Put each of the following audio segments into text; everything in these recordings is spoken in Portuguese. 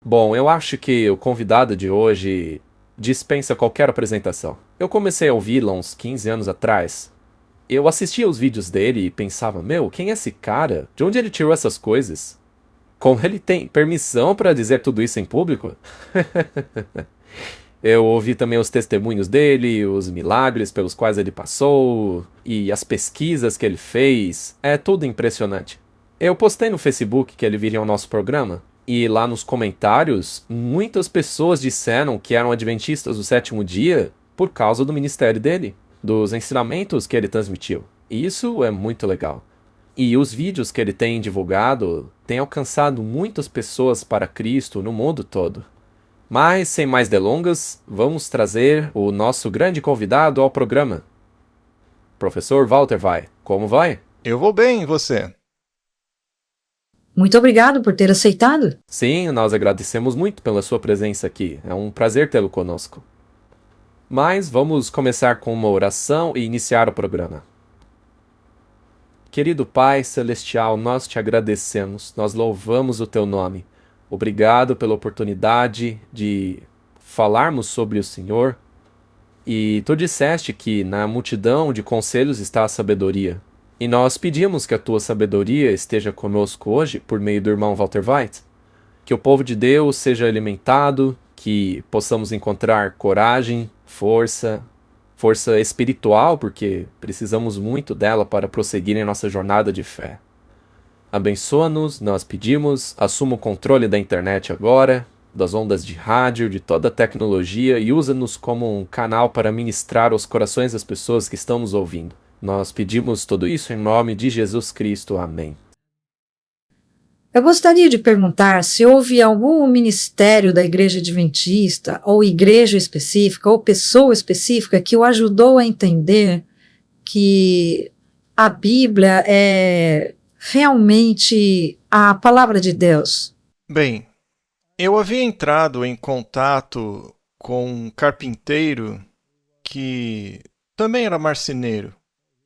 Bom, eu acho que o convidado de hoje dispensa qualquer apresentação. Eu comecei a ouvi-lo há uns 15 anos atrás. Eu assistia os vídeos dele e pensava, meu, quem é esse cara? De onde ele tirou essas coisas? Como ele tem permissão para dizer tudo isso em público? Eu ouvi também os testemunhos dele, os milagres pelos quais ele passou e as pesquisas que ele fez. É tudo impressionante. Eu postei no Facebook que ele viria ao nosso programa e lá nos comentários muitas pessoas disseram que eram adventistas do sétimo dia por causa do ministério dele, dos ensinamentos que ele transmitiu. E isso é muito legal. E os vídeos que ele tem divulgado têm alcançado muitas pessoas para Cristo no mundo todo. Mas, sem mais delongas, vamos trazer o nosso grande convidado ao programa. Professor Walter vai. Como vai? Eu vou bem, e você? Muito obrigado por ter aceitado. Sim, nós agradecemos muito pela sua presença aqui. É um prazer tê-lo conosco. Mas vamos começar com uma oração e iniciar o programa. Querido Pai Celestial, nós te agradecemos, nós louvamos o teu nome. Obrigado pela oportunidade de falarmos sobre o Senhor. E tu disseste que na multidão de conselhos está a sabedoria. E nós pedimos que a tua sabedoria esteja conosco hoje por meio do irmão Walter White. Que o povo de Deus seja alimentado, que possamos encontrar coragem, força espiritual, porque precisamos muito dela para prosseguir em nossa jornada de fé. Abençoa-nos, nós pedimos, assuma o controle da internet agora, das ondas de rádio, de toda a tecnologia e usa-nos como um canal para ministrar aos corações das pessoas que estão nos ouvindo. Nós pedimos tudo isso em nome de Jesus Cristo. Amém. Eu gostaria de perguntar se houve algum ministério da Igreja Adventista, ou igreja específica, ou pessoa específica que o ajudou a entender que a Bíblia é realmente a palavra de Deus. Bem, eu havia entrado em contato com um carpinteiro que também era marceneiro.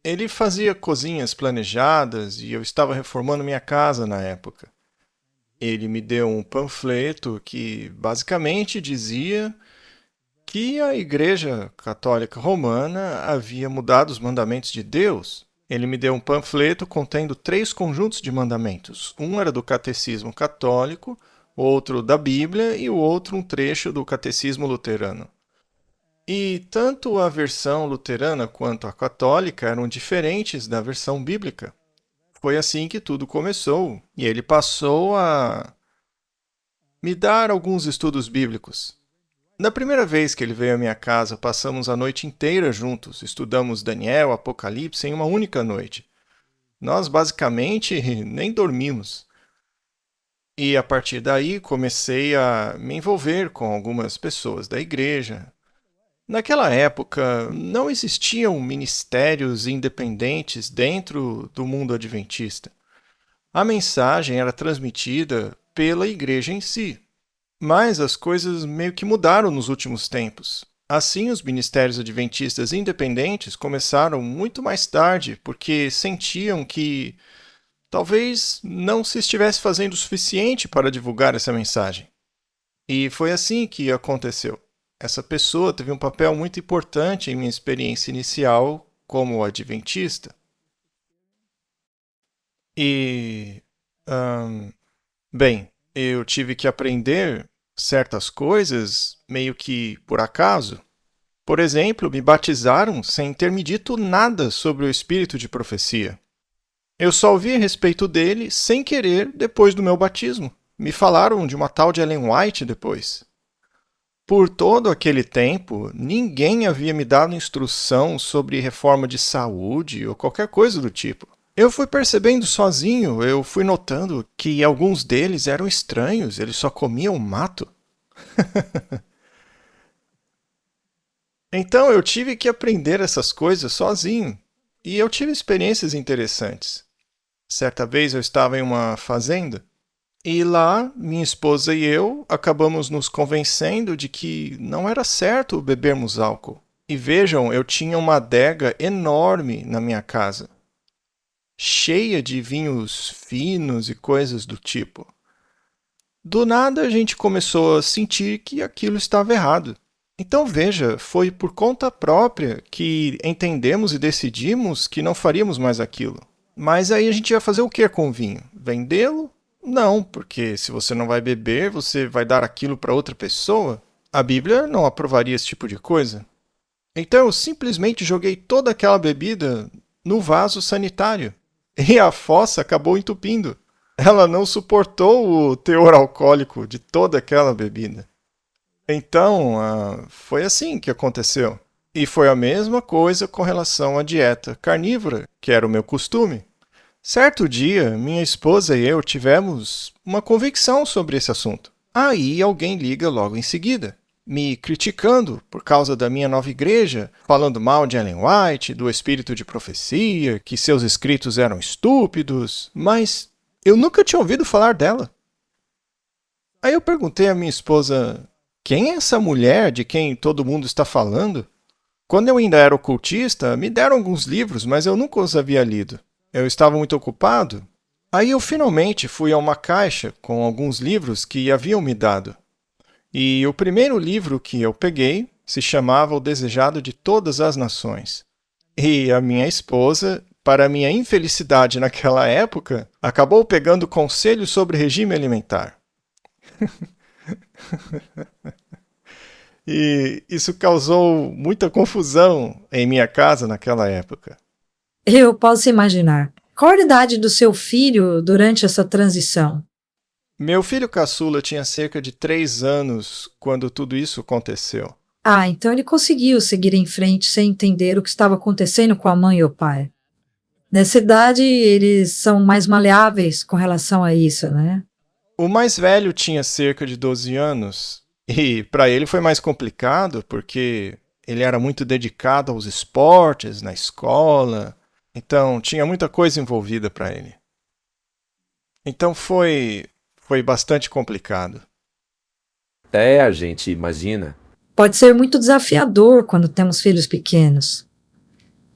Ele fazia cozinhas planejadas e eu estava reformando minha casa na época. Ele me deu um panfleto que basicamente dizia que a Igreja Católica Romana havia mudado os mandamentos de Deus. Ele me deu um panfleto contendo 3 conjuntos de mandamentos. Um era do Catecismo Católico, outro da Bíblia e o outro um trecho do Catecismo Luterano. E tanto a versão luterana quanto a católica eram diferentes da versão bíblica. Foi assim que tudo começou, e ele passou a me dar alguns estudos bíblicos. Na primeira vez que ele veio à minha casa, passamos a noite inteira juntos, estudamos Daniel, Apocalipse em uma única noite. Nós basicamente nem dormimos. E a partir daí comecei a me envolver com algumas pessoas da igreja. Naquela época não existiam ministérios independentes dentro do mundo adventista. A mensagem era transmitida pela igreja em si. Mas as coisas meio que mudaram nos últimos tempos. Assim, os ministérios adventistas independentes começaram muito mais tarde, porque sentiam que talvez não se estivesse fazendo o suficiente para divulgar essa mensagem. E foi assim que aconteceu. Essa pessoa teve um papel muito importante em minha experiência inicial como adventista. E, bem, eu tive que aprender certas coisas meio que por acaso. Por exemplo, me batizaram sem ter me dito nada sobre o espírito de profecia. Eu só ouvi a respeito dele sem querer depois do meu batismo. Me falaram de uma tal de Ellen White depois. Por todo aquele tempo, ninguém havia me dado instrução sobre reforma de saúde ou qualquer coisa do tipo. Eu fui percebendo sozinho, eu fui notando que alguns deles eram estranhos, eles só comiam mato. Então eu tive que aprender essas coisas sozinho. E eu tive experiências interessantes. Certa vez eu estava em uma fazenda e lá minha esposa e eu acabamos nos convencendo de que não era certo bebermos álcool. E vejam, eu tinha uma adega enorme na minha casa, cheia de vinhos finos e coisas do tipo. Do nada a gente começou a sentir que aquilo estava errado. Então veja, foi por conta própria que entendemos e decidimos que não faríamos mais aquilo. Mas aí a gente ia fazer o que com o vinho? Vendê-lo? Não, porque se você não vai beber, você vai dar aquilo para outra pessoa? A Bíblia não aprovaria esse tipo de coisa. Então eu simplesmente joguei toda aquela bebida no vaso sanitário. E a fossa acabou entupindo. Ela não suportou o teor alcoólico de toda aquela bebida. Então, foi assim que aconteceu. E foi a mesma coisa com relação à dieta carnívora, que era o meu costume. Certo dia, minha esposa e eu tivemos uma convicção sobre esse assunto. Aí alguém liga logo em seguida, me criticando por causa da minha nova igreja, falando mal de Ellen White, do espírito de profecia, que seus escritos eram estúpidos, mas eu nunca tinha ouvido falar dela. Aí eu perguntei à minha esposa, quem é essa mulher de quem todo mundo está falando? Quando eu ainda era ocultista, me deram alguns livros, mas eu nunca os havia lido. Eu estava muito ocupado. Aí eu finalmente fui a uma caixa com alguns livros que haviam me dado. E o primeiro livro que eu peguei se chamava O Desejado de Todas as Nações. E a minha esposa, para minha infelicidade naquela época, acabou pegando conselhos sobre regime alimentar. E isso causou muita confusão em minha casa naquela época. Eu posso imaginar. Qual a idade do seu filho durante essa transição? Meu filho caçula tinha cerca de 3 anos quando tudo isso aconteceu. Ah, então ele conseguiu seguir em frente sem entender o que estava acontecendo com a mãe e o pai. Nessa idade, eles são mais maleáveis com relação a isso, né? O mais velho tinha cerca de 12 anos e para ele foi mais complicado porque ele era muito dedicado aos esportes, na escola, então tinha muita coisa envolvida para ele. Então foi bastante complicado. A gente imagina. Pode ser muito desafiador quando temos filhos pequenos.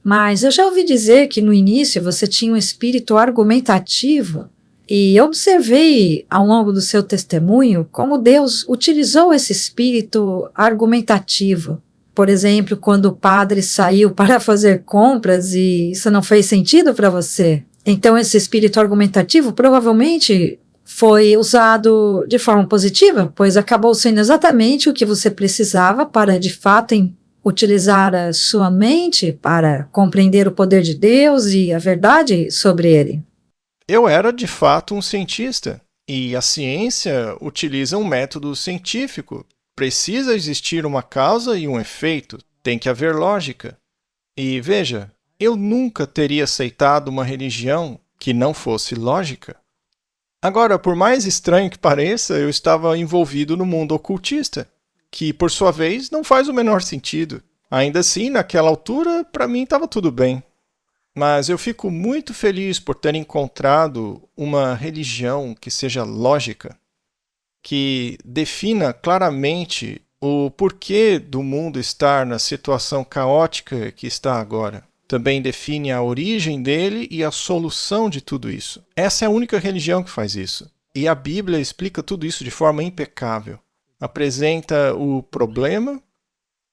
Mas eu já ouvi dizer que no início você tinha um espírito argumentativo e observei ao longo do seu testemunho como Deus utilizou esse espírito argumentativo. Por exemplo, quando o padre saiu para fazer compras e isso não fez sentido para você. Então esse espírito argumentativo provavelmente foi usado de forma positiva, pois acabou sendo exatamente o que você precisava para, de fato, utilizar a sua mente para compreender o poder de Deus e a verdade sobre ele. Eu era, de fato, um cientista, e a ciência utiliza um método científico. Precisa existir uma causa e um efeito, tem que haver lógica. E veja, eu nunca teria aceitado uma religião que não fosse lógica. Agora, por mais estranho que pareça, eu estava envolvido no mundo ocultista, que, por sua vez, não faz o menor sentido. Ainda assim, naquela altura, para mim estava tudo bem. Mas eu fico muito feliz por ter encontrado uma religião que seja lógica, que defina claramente o porquê do mundo estar na situação caótica que está agora. Também define a origem dele e a solução de tudo isso. Essa é a única religião que faz isso. E a Bíblia explica tudo isso de forma impecável. Apresenta o problema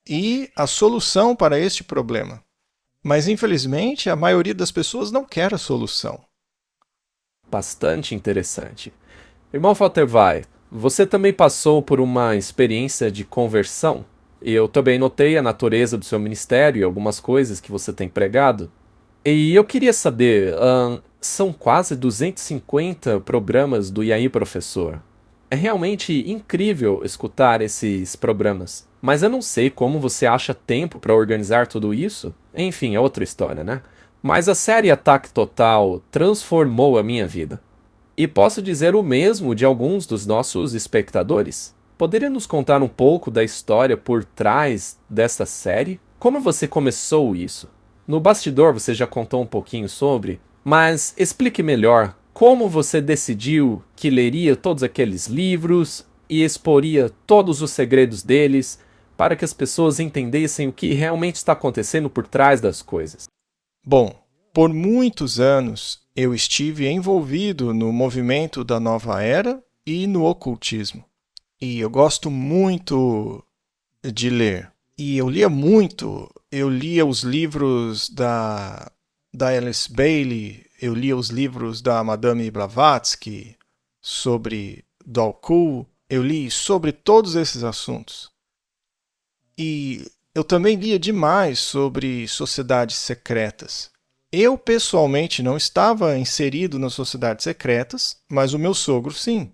e a solução para este problema. Mas, infelizmente, a maioria das pessoas não quer a solução. Bastante interessante. Irmão Faltervai, você também passou por uma experiência de conversão? Eu também notei a natureza do seu ministério e algumas coisas que você tem pregado. E eu queria saber, são quase 250 programas do E aí, Professor. É realmente incrível escutar esses programas. Mas eu não sei como você acha tempo para organizar tudo isso. Enfim, é outra história, né? Mas a série Ataque Total transformou a minha vida. E posso dizer o mesmo de alguns dos nossos espectadores. Poderia nos contar um pouco da história por trás dessa série? Como você começou isso? No bastidor você já contou um pouquinho sobre, mas explique melhor como você decidiu que leria todos aqueles livros e exporia todos os segredos deles para que as pessoas entendessem o que realmente está acontecendo por trás das coisas. Bom, por muitos anos eu estive envolvido no movimento da Nova Era e no ocultismo. E eu gosto muito de ler. E eu lia muito. Eu lia os livros da Alice Bailey, eu lia os livros da Madame Blavatsky sobre Dalku, eu li sobre todos esses assuntos. E eu também lia demais sobre sociedades secretas. Eu, pessoalmente, não estava inserido nas sociedades secretas, mas o meu sogro, sim.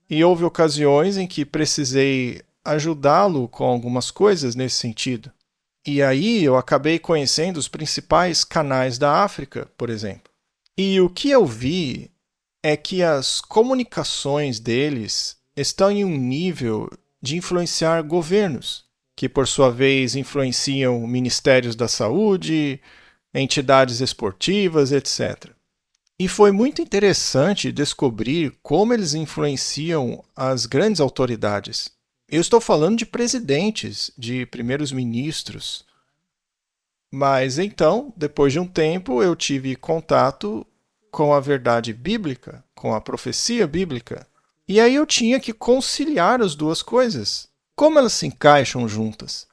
E houve ocasiões em que precisei ajudá-lo com algumas coisas nesse sentido. E aí eu acabei conhecendo os principais canais da África, por exemplo. E o que eu vi é que as comunicações deles estão em um nível de influenciar governos, que por sua vez influenciam ministérios da saúde, entidades esportivas, etc. E foi muito interessante descobrir como eles influenciam as grandes autoridades. Eu estou falando de presidentes, de primeiros ministros. Mas então, depois de um tempo, eu tive contato com a verdade bíblica, com a profecia bíblica. E aí eu tinha que conciliar as duas coisas. Como elas se encaixam juntas?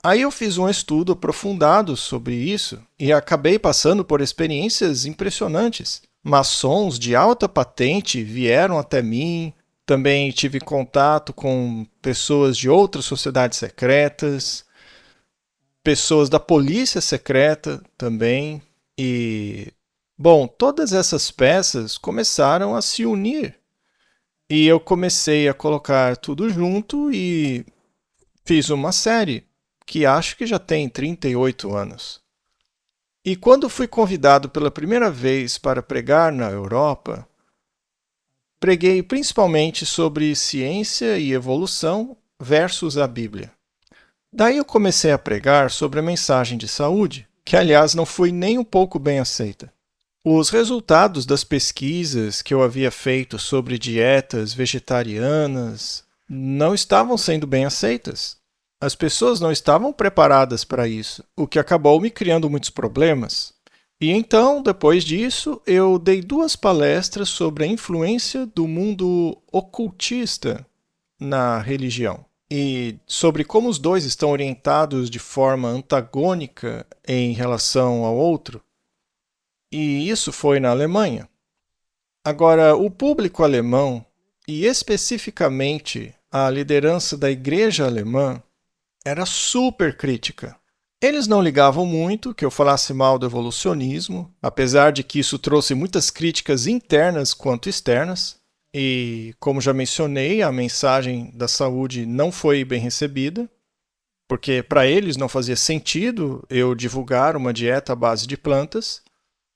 Aí eu fiz um estudo aprofundado sobre isso e acabei passando por experiências impressionantes. Maçons de alta patente vieram até mim, também tive contato com pessoas de outras sociedades secretas, pessoas da polícia secreta também. E, bom, todas essas peças começaram a se unir. E eu comecei a colocar tudo junto e fiz uma série que acho que já tem 38 anos. E quando fui convidado pela primeira vez para pregar na Europa, preguei principalmente sobre ciência e evolução versus a Bíblia. Daí eu comecei a pregar sobre a mensagem de saúde, que aliás não foi nem um pouco bem aceita. Os resultados das pesquisas que eu havia feito sobre dietas vegetarianas não estavam sendo bem aceitas. As pessoas não estavam preparadas para isso, o que acabou me criando muitos problemas. E então, depois disso, eu dei 2 palestras sobre a influência do mundo ocultista na religião e sobre como os dois estão orientados de forma antagônica em relação ao outro. E isso foi na Alemanha. Agora, o público alemão, e especificamente a liderança da igreja alemã, era super crítica. Eles não ligavam muito que eu falasse mal do evolucionismo, apesar de que isso trouxe muitas críticas internas quanto externas. E, como já mencionei, a mensagem da saúde não foi bem recebida, porque para eles não fazia sentido eu divulgar uma dieta à base de plantas.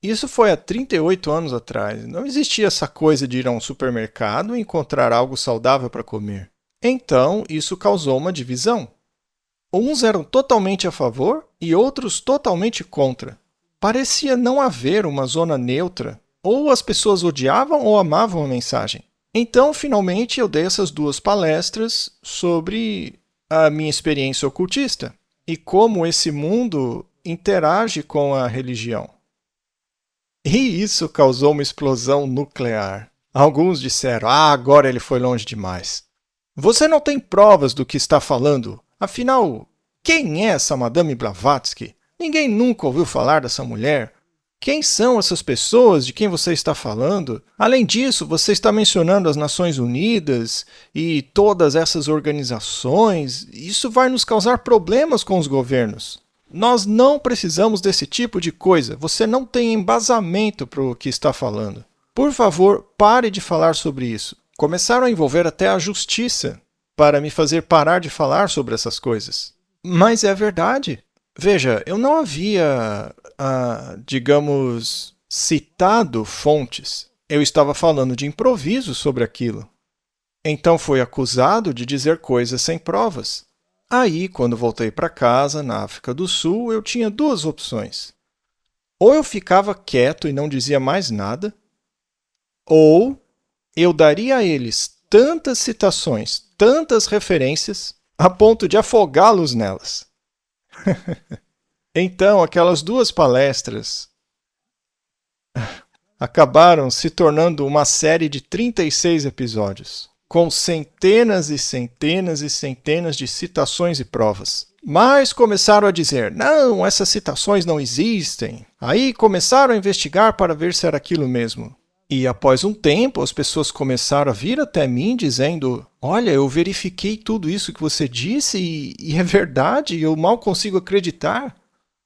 Isso foi há 38 anos atrás. Não existia essa coisa de ir a um supermercado e encontrar algo saudável para comer. Então, isso causou uma divisão. Uns eram totalmente a favor e outros totalmente contra. Parecia não haver uma zona neutra. Ou as pessoas odiavam ou amavam a mensagem. Então, finalmente, eu dei essas 2 palestras sobre a minha experiência ocultista e como esse mundo interage com a religião. E isso causou uma explosão nuclear. Alguns disseram, agora ele foi longe demais. Você não tem provas do que está falando. Afinal, quem é essa Madame Blavatsky? Ninguém nunca ouviu falar dessa mulher. Quem são essas pessoas de quem você está falando? Além disso, você está mencionando as Nações Unidas e todas essas organizações. Isso vai nos causar problemas com os governos. Nós não precisamos desse tipo de coisa. Você não tem embasamento para o que está falando. Por favor, pare de falar sobre isso. Começaram a envolver até a justiça para me fazer parar de falar sobre essas coisas. Mas é verdade. Veja, eu não havia, digamos, citado fontes. Eu estava falando de improviso sobre aquilo. Então fui acusado de dizer coisas sem provas. Aí, quando voltei para casa, na África do Sul, eu tinha 2 opções. Ou eu ficava quieto e não dizia mais nada, ou eu daria a eles tantas citações, tantas referências, a ponto de afogá-los nelas. Então, aquelas 2 palestras acabaram se tornando uma série de 36 episódios, com centenas e centenas e centenas de citações e provas. Mas começaram a dizer, não, essas citações não existem. Aí começaram a investigar para ver se era aquilo mesmo. E após um tempo, as pessoas começaram a vir até mim dizendo, olha, eu verifiquei tudo isso que você disse e é verdade, eu mal consigo acreditar.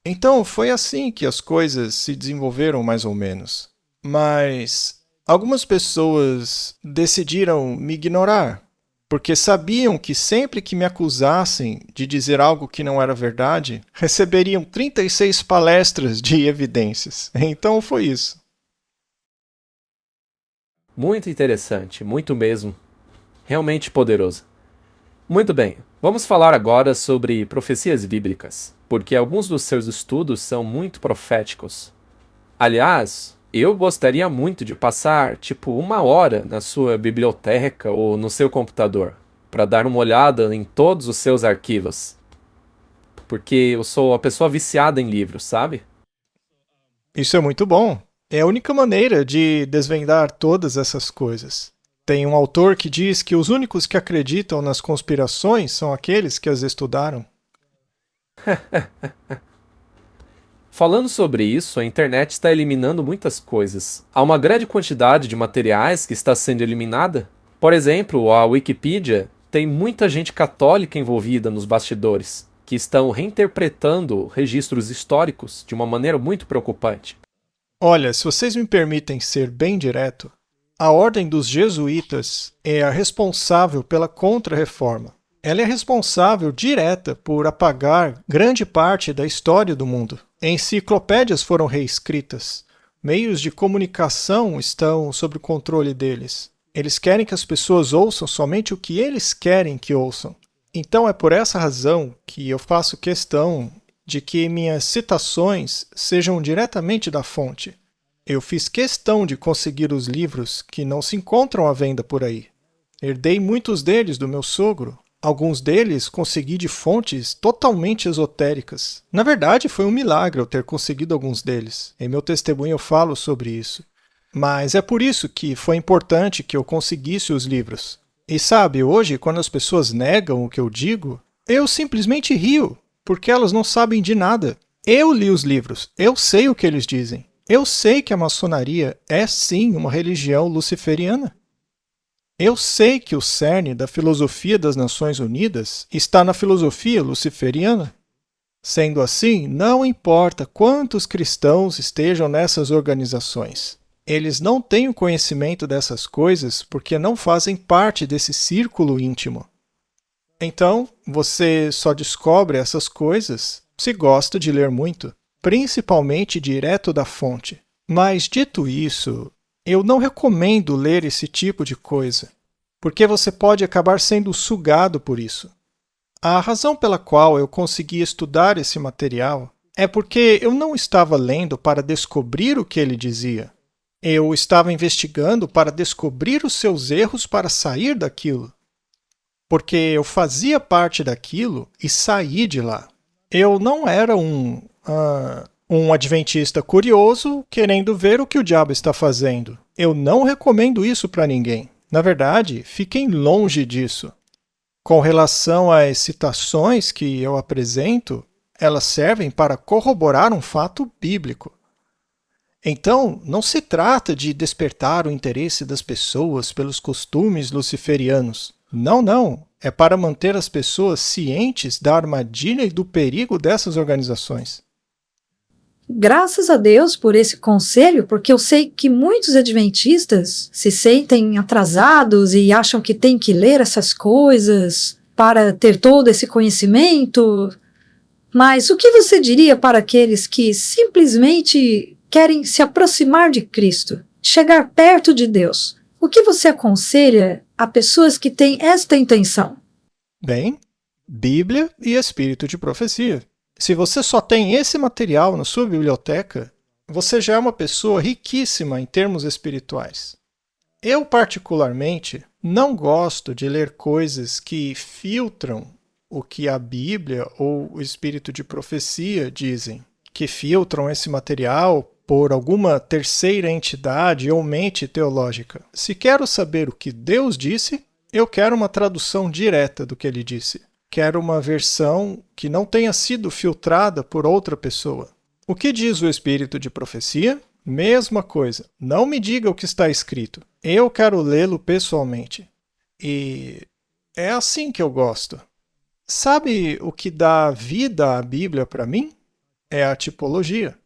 Então foi assim que as coisas se desenvolveram mais ou menos. Mas algumas pessoas decidiram me ignorar, porque sabiam que sempre que me acusassem de dizer algo que não era verdade, receberiam 36 palestras de evidências. Então foi isso. Muito interessante, muito mesmo. Realmente poderoso. Muito bem, vamos falar agora sobre profecias bíblicas, porque alguns dos seus estudos são muito proféticos. Aliás, eu gostaria muito de passar, 1 hora na sua biblioteca ou no seu computador, para dar uma olhada em todos os seus arquivos. Porque eu sou uma pessoa viciada em livros, sabe? Isso é muito bom. É a única maneira de desvendar todas essas coisas. Tem um autor que diz que os únicos que acreditam nas conspirações são aqueles que as estudaram. Falando sobre isso, a internet está eliminando muitas coisas. Há uma grande quantidade de materiais que está sendo eliminada. Por exemplo, a Wikipedia tem muita gente católica envolvida nos bastidores, que estão reinterpretando registros históricos de uma maneira muito preocupante. Olha, se vocês me permitem ser bem direto, a Ordem dos Jesuítas é a responsável pela Contra-Reforma. Ela é responsável direta por apagar grande parte da história do mundo. Enciclopédias foram reescritas. Meios de comunicação estão sob o controle deles. Eles querem que as pessoas ouçam somente o que eles querem que ouçam. Então é por essa razão que eu faço questão de que minhas citações sejam diretamente da fonte. Eu fiz questão de conseguir os livros que não se encontram à venda por aí. Herdei muitos deles do meu sogro. Alguns deles consegui de fontes totalmente esotéricas. Na verdade, foi um milagre eu ter conseguido alguns deles. Em meu testemunho eu falo sobre isso. Mas é por isso que foi importante que eu conseguisse os livros. E sabe, hoje, quando as pessoas negam o que eu digo, eu simplesmente rio, porque elas não sabem de nada. Eu li os livros, eu sei o que eles dizem. Eu sei que a maçonaria é sim uma religião luciferiana. Eu sei que o cerne da filosofia das Nações Unidas está na filosofia luciferiana. Sendo assim, não importa quantos cristãos estejam nessas organizações. Eles não têm o conhecimento dessas coisas porque não fazem parte desse círculo íntimo. Então, você só descobre essas coisas se gosta de ler muito, principalmente direto da fonte. Mas, dito isso, eu não recomendo ler esse tipo de coisa, porque você pode acabar sendo sugado por isso. A razão pela qual eu consegui estudar esse material é porque eu não estava lendo para descobrir o que ele dizia. Eu estava investigando para descobrir os seus erros para sair daquilo. Porque eu fazia parte daquilo e saí de lá. Eu não era um adventista curioso querendo ver o que o diabo está fazendo. Eu não recomendo isso para ninguém. Na verdade, fiquem longe disso. Com relação às citações que eu apresento, elas servem para corroborar um fato bíblico. Então, não se trata de despertar o interesse das pessoas pelos costumes luciferianos. Não, não. É para manter as pessoas cientes da armadilha e do perigo dessas organizações. Graças a Deus por esse conselho, porque eu sei que muitos adventistas se sentem atrasados e acham que têm que ler essas coisas para ter todo esse conhecimento. Mas o que você diria para aqueles que simplesmente querem se aproximar de Cristo, chegar perto de Deus? O que você aconselha a pessoas que têm esta intenção? Bem, Bíblia e Espírito de Profecia. Se você só tem esse material na sua biblioteca, você já é uma pessoa riquíssima em termos espirituais. Eu, particularmente, não gosto de ler coisas que filtram o que a Bíblia ou o Espírito de Profecia dizem, que filtram esse material por alguma terceira entidade ou mente teológica. Se quero saber o que Deus disse, eu quero uma tradução direta do que ele disse. Quero uma versão que não tenha sido filtrada por outra pessoa. O que diz o espírito de profecia? Mesma coisa. Não me diga o que está escrito. Eu quero lê-lo pessoalmente. E é assim que eu gosto. Sabe o que dá vida à Bíblia para mim? É a tipologia.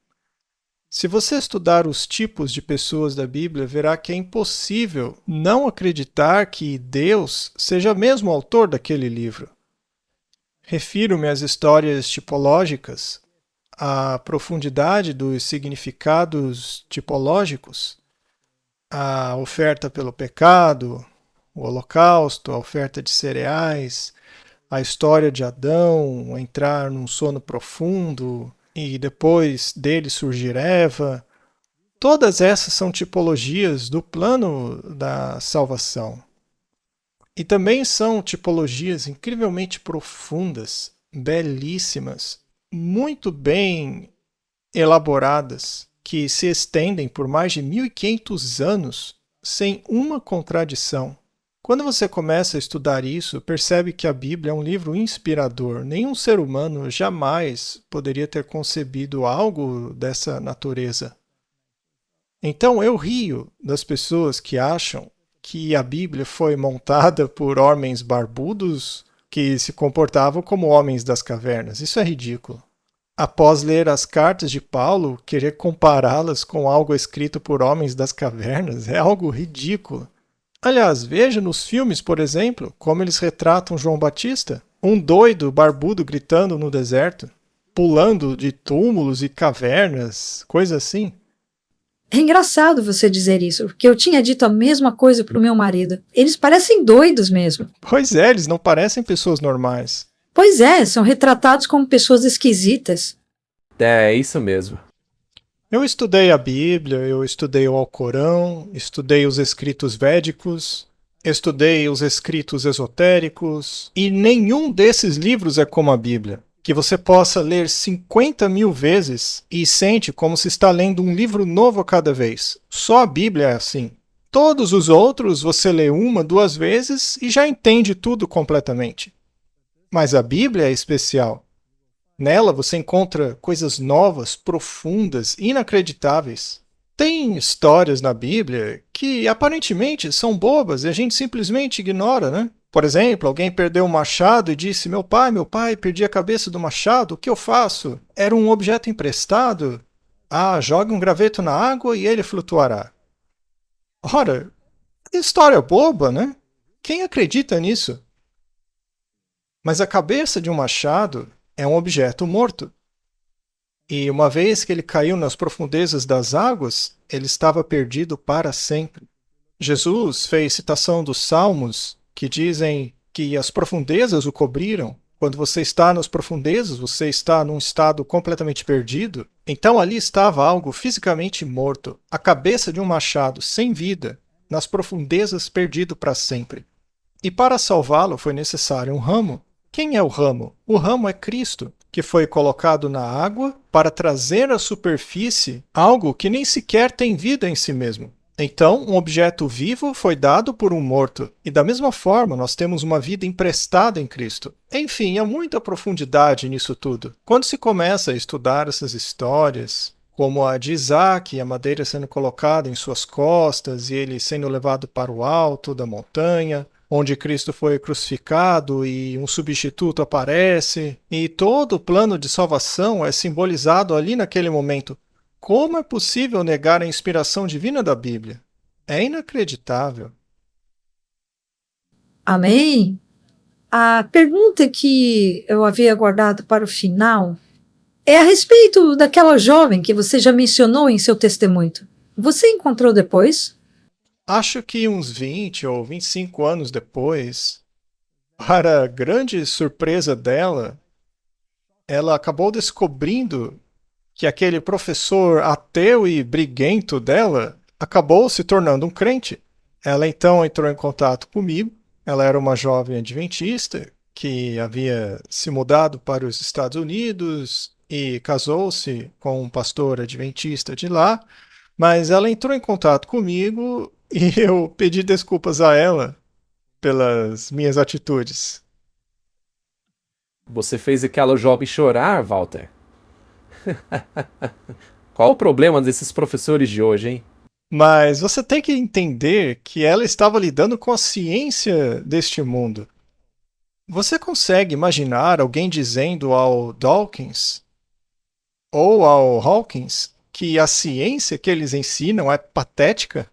Se você estudar os tipos de pessoas da Bíblia, verá que é impossível não acreditar que Deus seja mesmo o autor daquele livro. Refiro-me às histórias tipológicas, à profundidade dos significados tipológicos, à oferta pelo pecado, o holocausto, a oferta de cereais, a história de Adão entrar num sono profundo e depois dele surgir Eva. Todas essas são tipologias do plano da salvação. E também são tipologias incrivelmente profundas, belíssimas, muito bem elaboradas, que se estendem por mais de 1500 anos sem uma contradição. Quando você começa a estudar isso, percebe que a Bíblia é um livro inspirador. Nenhum ser humano jamais poderia ter concebido algo dessa natureza. Então eu rio das pessoas que acham que a Bíblia foi montada por homens barbudos que se comportavam como homens das cavernas. Isso é ridículo. Após ler as cartas de Paulo, querer compará-las com algo escrito por homens das cavernas é algo ridículo. Aliás, veja nos filmes, por exemplo, como eles retratam João Batista, um doido barbudo gritando no deserto, pulando de túmulos e cavernas, coisa assim. É engraçado você dizer isso, porque eu tinha dito a mesma coisa pro meu marido. Eles parecem doidos mesmo. Pois é, eles não parecem pessoas normais. Pois é, são retratados como pessoas esquisitas. É isso mesmo. Eu estudei a Bíblia, eu estudei o Alcorão, estudei os escritos védicos, estudei os escritos esotéricos, e nenhum desses livros é como a Bíblia, que você possa ler 50.000 vezes e sente como se está lendo um livro novo a cada vez. Só a Bíblia é assim. Todos os outros você lê 1, 2 vezes e já entende tudo completamente. Mas a Bíblia é especial. Nela você encontra coisas novas, profundas, inacreditáveis. Tem histórias na Bíblia que aparentemente são bobas e a gente simplesmente ignora, né? Por exemplo, alguém perdeu um machado e disse: meu pai, perdi a cabeça do machado, o que eu faço? Era um objeto emprestado? Ah, jogue um graveto na água e ele flutuará. Ora, história boba, né? Quem acredita nisso? Mas a cabeça de um machado é um objeto morto. E uma vez que ele caiu nas profundezas das águas, ele estava perdido para sempre. Jesus fez citação dos Salmos, que dizem que as profundezas o cobriram. Quando você está nas profundezas, você está num estado completamente perdido. Então ali estava algo fisicamente morto, a cabeça de um machado sem vida, nas profundezas perdido para sempre. E para salvá-lo foi necessário um ramo. Quem é o ramo? O ramo é Cristo, que foi colocado na água para trazer à superfície algo que nem sequer tem vida em si mesmo. Então, um objeto vivo foi dado por um morto. E da mesma forma, nós temos uma vida emprestada em Cristo. Enfim, há muita profundidade nisso tudo. Quando se começa a estudar essas histórias, como a de Isaac, a madeira sendo colocada em suas costas e ele sendo levado para o alto da montanha, onde Cristo foi crucificado e um substituto aparece, e todo o plano de salvação é simbolizado ali naquele momento. Como é possível negar a inspiração divina da Bíblia? É inacreditável. Amém? A pergunta que eu havia guardado para o final é a respeito daquela jovem que você já mencionou em seu testemunho. Você encontrou depois? Acho que uns 20 ou 25 anos depois, para a grande surpresa dela, ela acabou descobrindo que aquele professor ateu e briguento dela acabou se tornando um crente. Ela então entrou em contato comigo. Ela era uma jovem adventista que havia se mudado para os Estados Unidos e casou-se com um pastor adventista de lá, mas ela entrou em contato comigo e eu pedi desculpas a ela pelas minhas atitudes. Você fez aquela jovem chorar, Walter. Qual o problema desses professores de hoje, hein? Mas você tem que entender que ela estava lidando com a ciência deste mundo. Você consegue imaginar alguém dizendo ao Dawkins ou ao Hawkins que a ciência que eles ensinam é patética?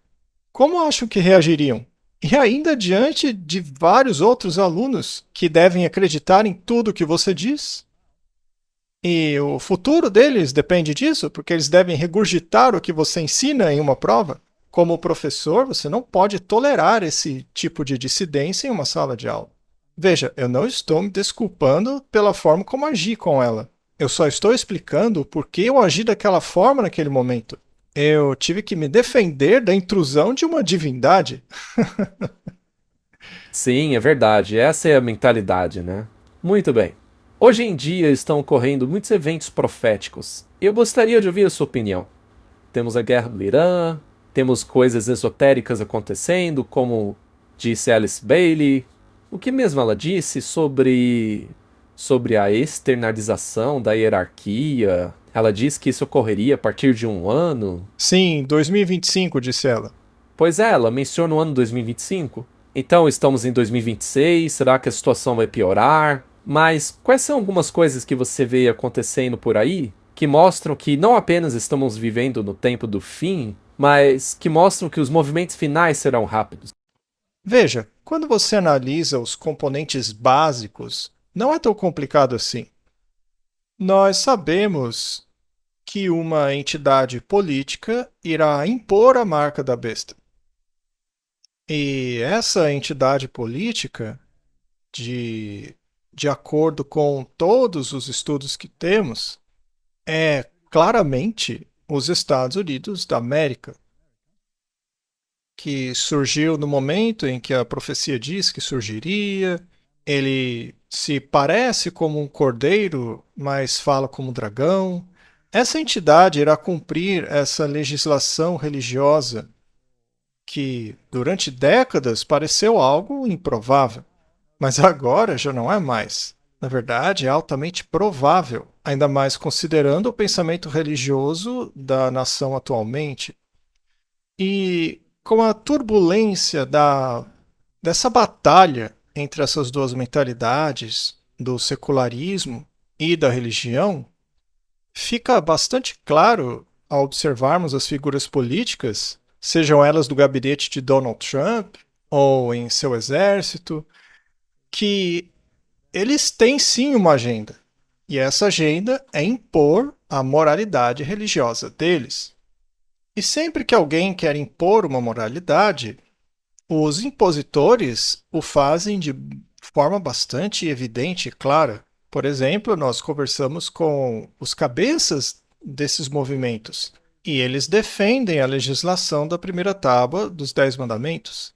Como acham que reagiriam? E ainda diante de vários outros alunos que devem acreditar em tudo que você diz? E o futuro deles depende disso, porque eles devem regurgitar o que você ensina em uma prova. Como professor, você não pode tolerar esse tipo de dissidência em uma sala de aula. Veja, eu não estou me desculpando pela forma como agi com ela. Eu só estou explicando por que eu agi daquela forma naquele momento. Eu tive que me defender da intrusão de uma divindade. Sim, é verdade. Essa é a mentalidade, né? Muito bem. Hoje em dia estão ocorrendo muitos eventos proféticos. Eu gostaria de ouvir a sua opinião. Temos a guerra do Irã, temos coisas esotéricas acontecendo, como disse Alice Bailey. O que mesmo ela disse sobre a externalização da hierarquia? Ela disse que isso ocorreria a partir de um ano. Sim, 2025, disse ela. Pois é, ela menciona o ano 2025. Então estamos em 2026, será que a situação vai piorar? Mas quais são algumas coisas que você vê acontecendo por aí que mostram que não apenas estamos vivendo no tempo do fim, mas que mostram que os movimentos finais serão rápidos? Veja, quando você analisa os componentes básicos, não é tão complicado assim. Nós sabemos que uma entidade política irá impor a marca da besta. E essa entidade política, de acordo com todos os estudos que temos, é claramente os Estados Unidos da América, que surgiu no momento em que a profecia diz que surgiria. Ele se parece como um cordeiro, mas fala como um dragão. Essa entidade irá cumprir essa legislação religiosa que, durante décadas, pareceu algo improvável, mas agora já não é mais. Na verdade, é altamente provável, ainda mais considerando o pensamento religioso da nação atualmente. E com a turbulência dessa batalha entre essas duas mentalidades, do secularismo e da religião, fica bastante claro ao observarmos as figuras políticas, sejam elas do gabinete de Donald Trump ou em seu exército, que eles têm sim uma agenda. E essa agenda é impor a moralidade religiosa deles. E sempre que alguém quer impor uma moralidade, os impositores o fazem de forma bastante evidente e clara. Por exemplo, nós conversamos com os cabeças desses movimentos e eles defendem a legislação da primeira tábua dos 10 mandamentos.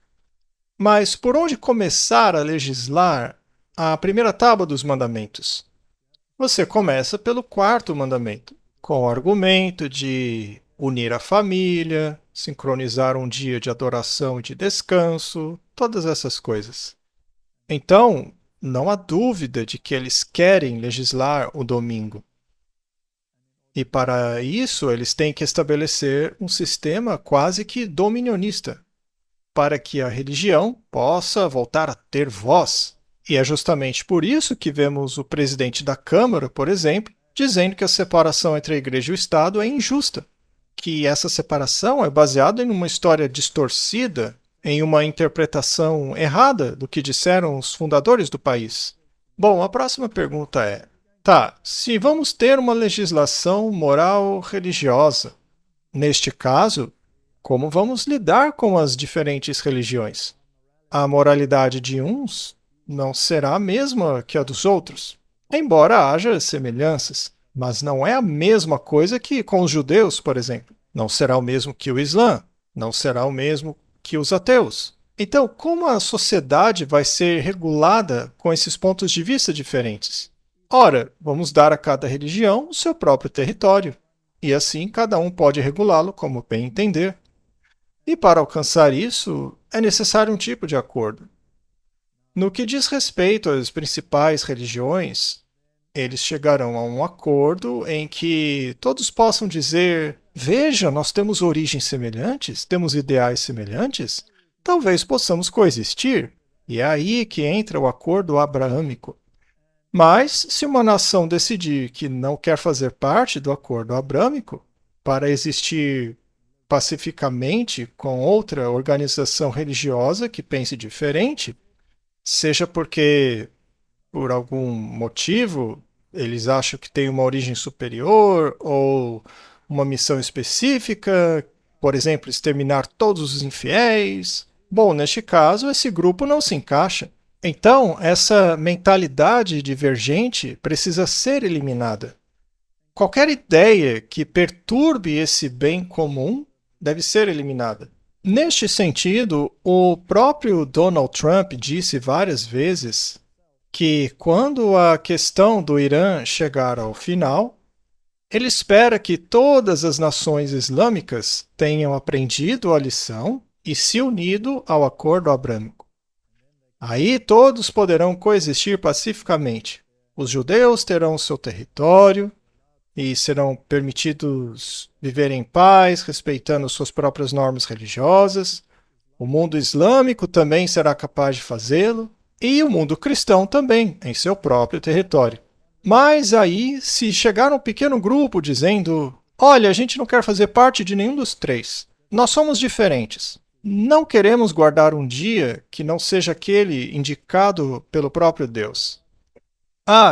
Mas por onde começar a legislar a primeira tábua dos mandamentos? Você começa pelo quarto mandamento, com o argumento de unir a família, sincronizar um dia de adoração e de descanso, todas essas coisas. Então, não há dúvida de que eles querem legislar o domingo. E para isso, eles têm que estabelecer um sistema quase que dominionista, para que a religião possa voltar a ter voz. E é justamente por isso que vemos o presidente da Câmara, por exemplo, dizendo que a separação entre a igreja e o Estado é injusta, que essa separação é baseada em uma história distorcida, em uma interpretação errada do que disseram os fundadores do país. Bom, a próxima pergunta é: se vamos ter uma legislação moral religiosa, neste caso, como vamos lidar com as diferentes religiões? A moralidade de uns não será a mesma que a dos outros, embora haja semelhanças, mas não é a mesma coisa que com os judeus, por exemplo. Não será o mesmo que o Islã, não será o mesmo que os ateus. Então, como a sociedade vai ser regulada com esses pontos de vista diferentes? Ora, vamos dar a cada religião o seu próprio território, e assim cada um pode regulá-lo como bem entender. E para alcançar isso, é necessário um tipo de acordo. No que diz respeito às principais religiões, eles chegarão a um acordo em que todos possam dizer: veja, nós temos origens semelhantes, temos ideais semelhantes, talvez possamos coexistir. E é aí que entra o acordo abraâmico. Mas, se uma nação decidir que não quer fazer parte do acordo abrâmico, para existir pacificamente com outra organização religiosa que pense diferente, seja porque, por algum motivo, eles acham que tem uma origem superior ou uma missão específica, por exemplo, exterminar todos os infiéis. Bom, neste caso, esse grupo não se encaixa. Então, essa mentalidade divergente precisa ser eliminada. Qualquer ideia que perturbe esse bem comum deve ser eliminada. Neste sentido, o próprio Donald Trump disse várias vezes que, quando a questão do Irã chegar ao final, ele espera que todas as nações islâmicas tenham aprendido a lição e se unido ao acordo abrâmico. Aí todos poderão coexistir pacificamente. Os judeus terão seu território e serão permitidos viver em paz, respeitando suas próprias normas religiosas. O mundo islâmico também será capaz de fazê-lo, e o mundo cristão também, em seu próprio território. Mas aí, se chegar um pequeno grupo dizendo: olha, a gente não quer fazer parte de nenhum dos três, nós somos diferentes, não queremos guardar um dia que não seja aquele indicado pelo próprio Deus.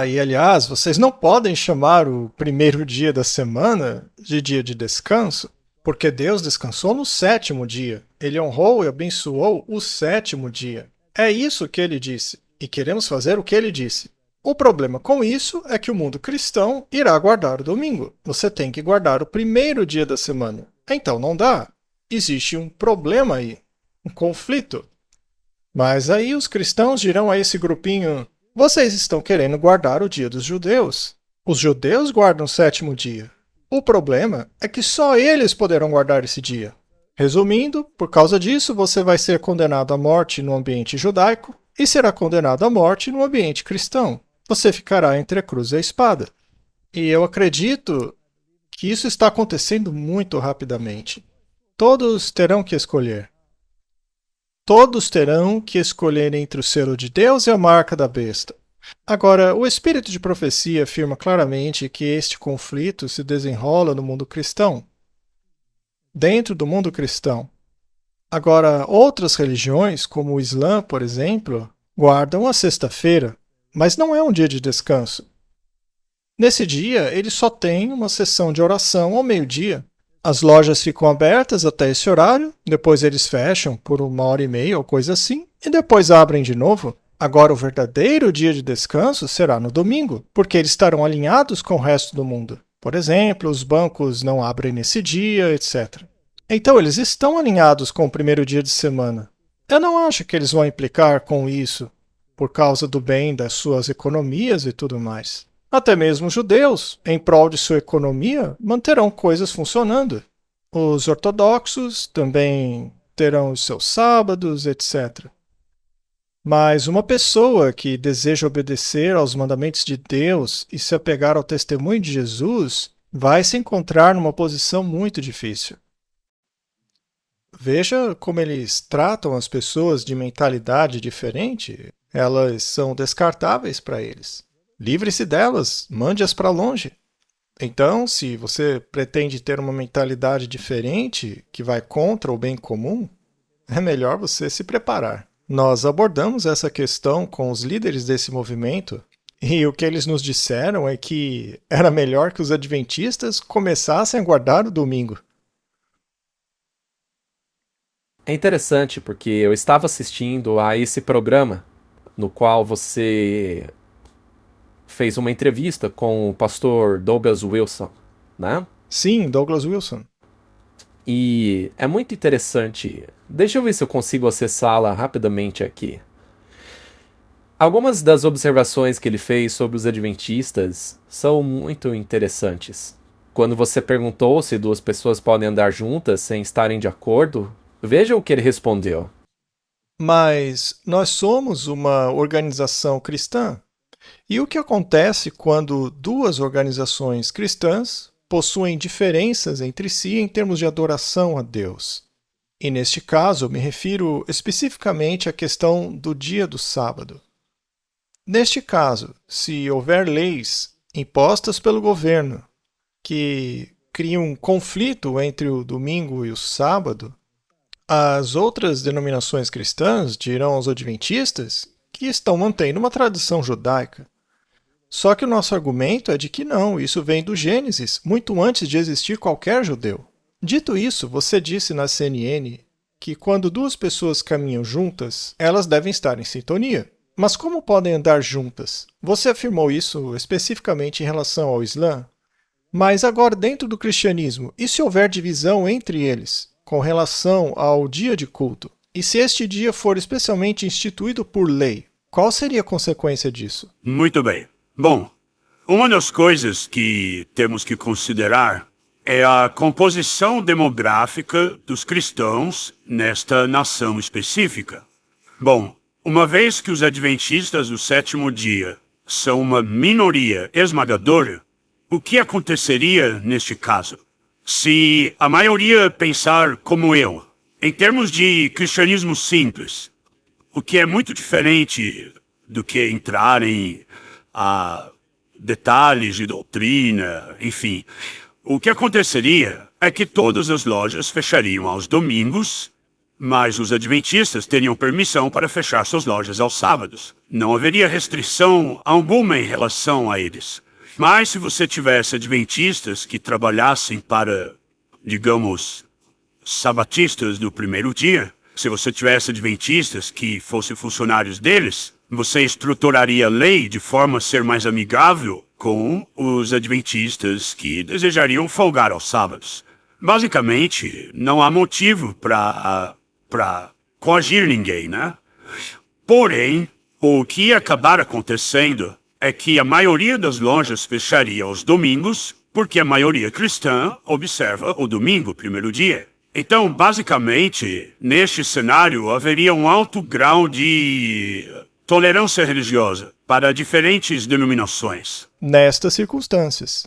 E aliás, vocês não podem chamar o primeiro dia da semana de dia de descanso, porque Deus descansou no sétimo dia. Ele honrou e abençoou o sétimo dia. É isso que ele disse, e queremos fazer o que ele disse. O problema com isso é que o mundo cristão irá guardar o domingo. Você tem que guardar o primeiro dia da semana. Então não dá. Existe um problema aí, um conflito. Mas aí os cristãos dirão a esse grupinho: vocês estão querendo guardar o dia dos judeus. Os judeus guardam o sétimo dia. O problema é que só eles poderão guardar esse dia. Resumindo, por causa disso, você vai ser condenado à morte no ambiente judaico e será condenado à morte no ambiente cristão. Você ficará entre a cruz e a espada. E eu acredito que isso está acontecendo muito rapidamente. Todos terão que escolher. Todos terão que escolher entre o selo de Deus e a marca da besta. Agora, o espírito de profecia afirma claramente que este conflito se desenrola no mundo cristão. Dentro do mundo cristão. Agora, outras religiões, como o Islã, por exemplo, guardam a sexta-feira, mas não é um dia de descanso. Nesse dia, eles só têm uma sessão de oração ao meio-dia. As lojas ficam abertas até esse horário, depois eles fecham por 1h30 ou coisa assim, e depois abrem de novo. Agora, o verdadeiro dia de descanso será no domingo, porque eles estarão alinhados com o resto do mundo. Por exemplo, os bancos não abrem nesse dia, etc. Então, eles estão alinhados com o primeiro dia de semana. Eu não acho que eles vão implicar com isso, por causa do bem das suas economias e tudo mais. Até mesmo os judeus, em prol de sua economia, manterão coisas funcionando. Os ortodoxos também terão os seus sábados, etc. Mas uma pessoa que deseja obedecer aos mandamentos de Deus e se apegar ao testemunho de Jesus vai se encontrar numa posição muito difícil. Veja como eles tratam as pessoas de mentalidade diferente. Elas são descartáveis para eles. Livre-se delas, mande-as para longe. Então, se você pretende ter uma mentalidade diferente, que vai contra o bem comum, é melhor você se preparar. Nós abordamos essa questão com os líderes desse movimento, e o que eles nos disseram é que era melhor que os adventistas começassem a guardar o domingo. É interessante porque eu estava assistindo a esse programa no qual você fez uma entrevista com o pastor Douglas Wilson, né? Sim, Douglas Wilson. E é muito interessante. Deixa eu ver se eu consigo acessá-la rapidamente aqui. Algumas das observações que ele fez sobre os adventistas são muito interessantes. Quando você perguntou se duas pessoas podem andar juntas sem estarem de acordo, veja o que ele respondeu. Mas nós somos uma organização cristã. E o que acontece quando duas organizações cristãs possuem diferenças entre si em termos de adoração a Deus? E neste caso, eu me refiro especificamente à questão do dia do sábado. Neste caso, se houver leis impostas pelo governo que criam um conflito entre o domingo e o sábado, as outras denominações cristãs dirão aos adventistas que estão mantendo uma tradição judaica. Só que o nosso argumento é de que não, isso vem do Gênesis, muito antes de existir qualquer judeu. Dito isso, você disse na CNN que quando duas pessoas caminham juntas, elas devem estar em sintonia. Mas como podem andar juntas? Você afirmou isso especificamente em relação ao Islã? Mas agora, dentro do cristianismo, e se houver divisão entre eles, com relação ao dia de culto? E se este dia for especialmente instituído por lei, qual seria a consequência disso? Muito bem. Bom, uma das coisas que temos que considerar é a composição demográfica dos cristãos nesta nação específica. Bom, uma vez que os adventistas do sétimo dia são uma minoria esmagadora, o que aconteceria neste caso? Se a maioria pensar como eu, em termos de cristianismo simples, o que é muito diferente do que entrarem a detalhes de doutrina, enfim. O que aconteceria é que todas as lojas fechariam aos domingos, mas os adventistas teriam permissão para fechar suas lojas aos sábados. Não haveria restrição alguma em relação a eles. Mas se você tivesse adventistas que trabalhassem para, digamos, sabatistas do primeiro dia, se você tivesse adventistas que fossem funcionários deles, você estruturaria a lei de forma a ser mais amigável com os adventistas que desejariam folgar aos sábados. Basicamente, não há motivo para coagir ninguém, né? Porém, o que ia acabar acontecendo é que a maioria das lojas fecharia aos domingos, porque a maioria cristã observa o domingo, primeiro dia. Então, basicamente, neste cenário, haveria um alto grau de tolerância religiosa para diferentes denominações. Nestas circunstâncias.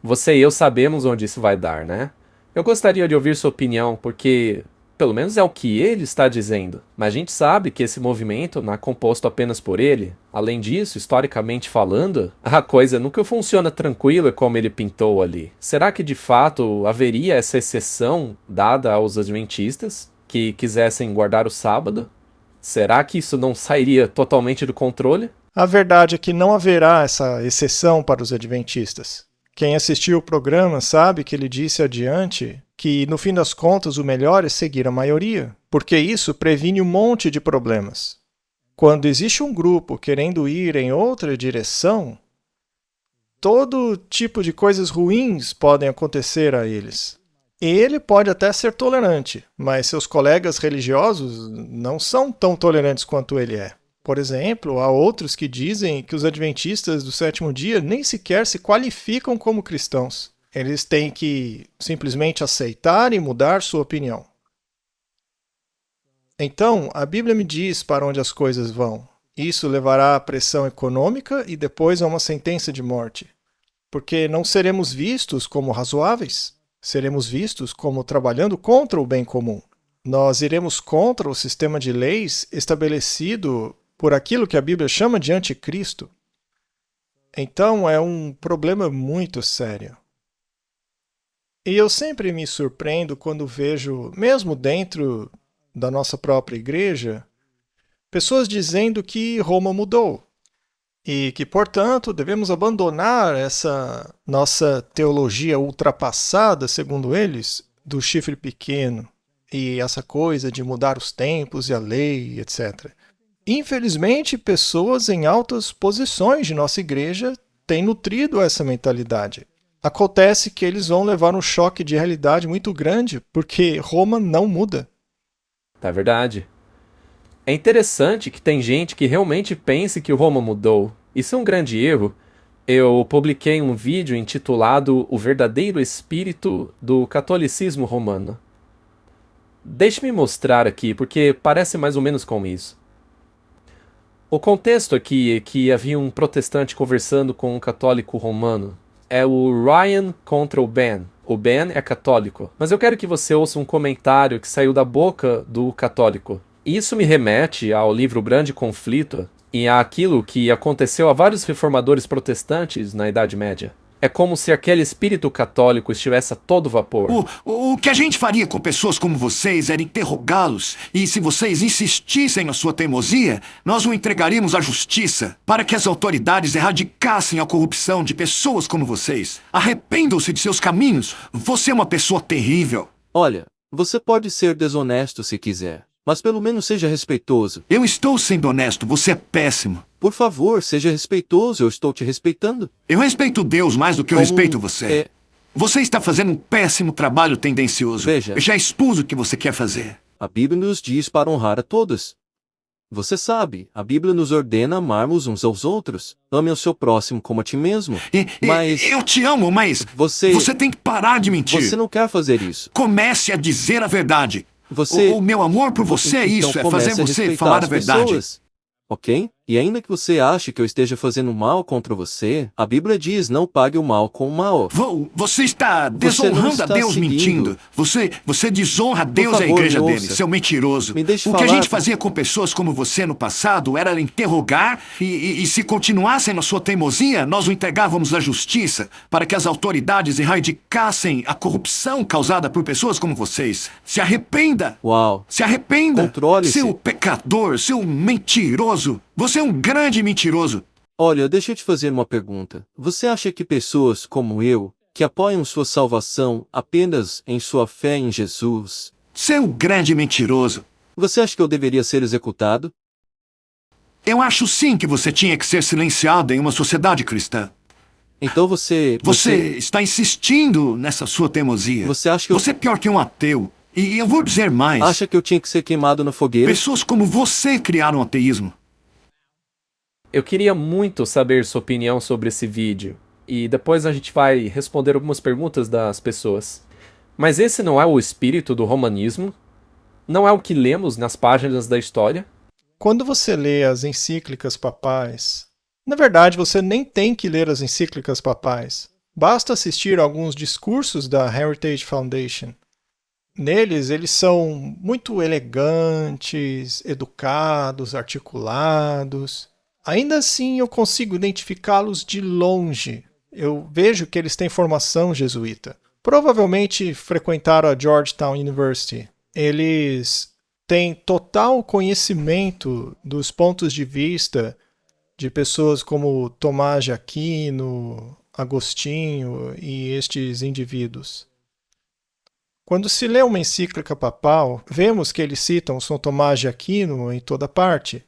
Você e eu sabemos onde isso vai dar, né? Eu gostaria de ouvir sua opinião, porque pelo menos é o que ele está dizendo. Mas a gente sabe que esse movimento não é composto apenas por ele. Além disso, historicamente falando, a coisa nunca funciona tranquila como ele pintou ali. Será que de fato haveria essa exceção dada aos adventistas que quisessem guardar o sábado? Será que isso não sairia totalmente do controle? A verdade é que não haverá essa exceção para os adventistas. Quem assistiu o programa sabe que ele disse adiante que, no fim das contas, o melhor é seguir a maioria, porque isso previne um monte de problemas. Quando existe um grupo querendo ir em outra direção, todo tipo de coisas ruins podem acontecer a eles. Ele pode até ser tolerante, mas seus colegas religiosos não são tão tolerantes quanto ele é. Por exemplo, há outros que dizem que os adventistas do sétimo dia nem sequer se qualificam como cristãos. Eles têm que simplesmente aceitar e mudar sua opinião. Então, a Bíblia me diz para onde as coisas vão. Isso levará à pressão econômica e depois a uma sentença de morte. Porque não seremos vistos como razoáveis. Seremos vistos como trabalhando contra o bem comum. Nós iremos contra o sistema de leis estabelecido por aquilo que a Bíblia chama de anticristo. Então é um problema muito sério. E eu sempre me surpreendo quando vejo, mesmo dentro da nossa própria igreja, pessoas dizendo que Roma mudou. E que, portanto, devemos abandonar essa nossa teologia ultrapassada, segundo eles, do chifre pequeno, e essa coisa de mudar os tempos e a lei, etc. Infelizmente, pessoas em altas posições de nossa igreja têm nutrido essa mentalidade. Acontece que eles vão levar um choque de realidade muito grande, porque Roma não muda. Tá verdade. É interessante que tem gente que realmente pense que Roma mudou. Isso é um grande erro. Eu publiquei um vídeo intitulado O Verdadeiro Espírito do Catolicismo Romano. Deixe-me mostrar aqui, porque parece mais ou menos com isso. O contexto aqui é que havia um protestante conversando com um católico romano. É o Ryan contra o Ben. O Ben é católico. Mas eu quero que você ouça um comentário que saiu da boca do católico. Isso me remete ao livro Grande Conflito e àquilo que aconteceu a vários reformadores protestantes na Idade Média. É como se aquele espírito católico estivesse a todo vapor. O que a gente faria com pessoas como vocês era interrogá-los. E se vocês insistissem na sua teimosia, nós o entregaríamos à justiça para que as autoridades erradicassem a corrupção de pessoas como vocês. Arrependam-se de seus caminhos. Você é uma pessoa terrível. Olha, você pode ser desonesto se quiser, mas pelo menos seja respeitoso. Eu estou sendo honesto, você é péssimo. Por favor, seja respeitoso, eu estou te respeitando. Eu respeito Deus mais do que eu Como respeito você. Você está fazendo um péssimo trabalho tendencioso. Veja. Eu já expus o que você quer fazer. A Bíblia nos diz para honrar a todos. Você sabe, a Bíblia nos ordena amarmos uns aos outros. Ame o seu próximo como a ti mesmo. Mas Eu te amo, mas você tem que parar de mentir. Você não quer fazer isso. Comece a dizer a verdade. Você O meu amor por você é Então isso, é comece fazer a você respeitar falar as a verdade. pessoas. Ok? E ainda que você ache que eu esteja fazendo mal contra você, a Bíblia diz não pague o mal com o mal. Você está Você não desonrando está a Deus seguindo. mentindo. Você desonra a Deus e a favor, igreja me dele, ouça. seu mentiroso. Me deixe O que a falar. gente fazia com pessoas como você no passado era interrogar e se continuassem na sua teimosia, nós o entregávamos à justiça para que as autoridades erradicassem a corrupção causada por pessoas como vocês. Se arrependa! Uau. Se arrependa! Controle-se. Seu pecador, seu mentiroso! Você é um grande mentiroso! Olha, deixa eu te fazer uma pergunta. Você acha que pessoas como eu, que apoiam sua salvação apenas em sua fé em Jesus, Seu grande mentiroso! você acha que eu deveria ser executado? Eu acho sim que você tinha que ser silenciado em uma sociedade cristã. Então você Você está insistindo nessa sua teimosia. Você acha que eu- Você é pior que um ateu. E eu vou dizer mais. acha que eu tinha que ser queimado na fogueira? Pessoas como você criaram o ateísmo. Eu queria muito saber sua opinião sobre esse vídeo. E depois a gente vai responder algumas perguntas das pessoas. Mas esse não é o espírito do romanismo? Não é o que lemos nas páginas da história? Quando você lê as encíclicas papais, na verdade você nem tem que ler as encíclicas papais. Basta assistir a alguns discursos da Heritage Foundation. Neles, eles são muito elegantes, educados, articulados. Ainda assim, eu consigo identificá-los de longe. Eu vejo que eles têm formação jesuíta. Provavelmente frequentaram a Georgetown University. Eles têm total conhecimento dos pontos de vista de pessoas como Tomás de Aquino, Agostinho e estes indivíduos. Quando se lê uma encíclica papal, vemos que eles citam São Tomás de Aquino em toda parte.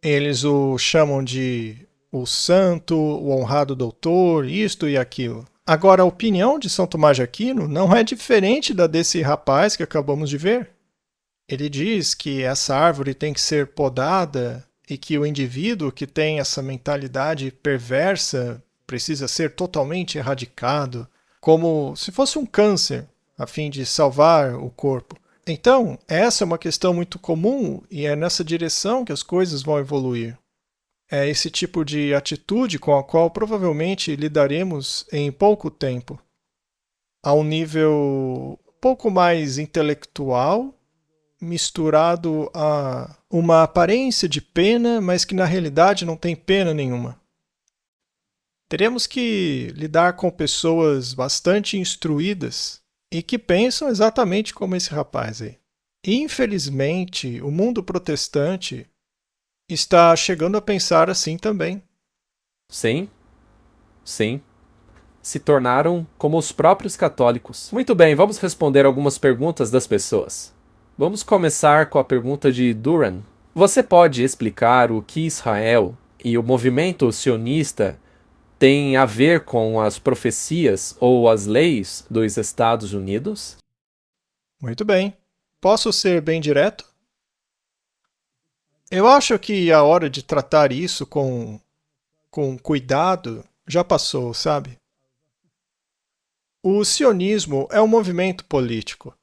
Eles o chamam de o santo, o honrado doutor, isto e aquilo. Agora, a opinião de São Tomás de Aquino não é diferente da desse rapaz que acabamos de ver. Ele diz que essa árvore tem que ser podada e que o indivíduo que tem essa mentalidade perversa precisa ser totalmente erradicado, como se fosse um câncer, a fim de salvar o corpo. Então, essa é uma questão muito comum e é nessa direção que as coisas vão evoluir. É esse tipo de atitude com a qual provavelmente lidaremos em pouco tempo. A um nível pouco mais intelectual, misturado a uma aparência de pena, mas que na realidade não tem pena nenhuma. Teremos que lidar com pessoas bastante instruídas e que pensam exatamente como esse rapaz aí. Infelizmente, o mundo protestante está chegando a pensar assim também. Sim. Sim. Se tornaram como os próprios católicos. Muito bem, vamos responder algumas perguntas das pessoas. Vamos começar com a pergunta de Duran. Você pode explicar o que Israel e o movimento sionista têm a ver com as profecias ou as leis dos Estados Unidos? Muito bem. Posso ser bem direto? Eu acho que a hora de tratar isso com cuidado já passou, sabe? O sionismo é um movimento político.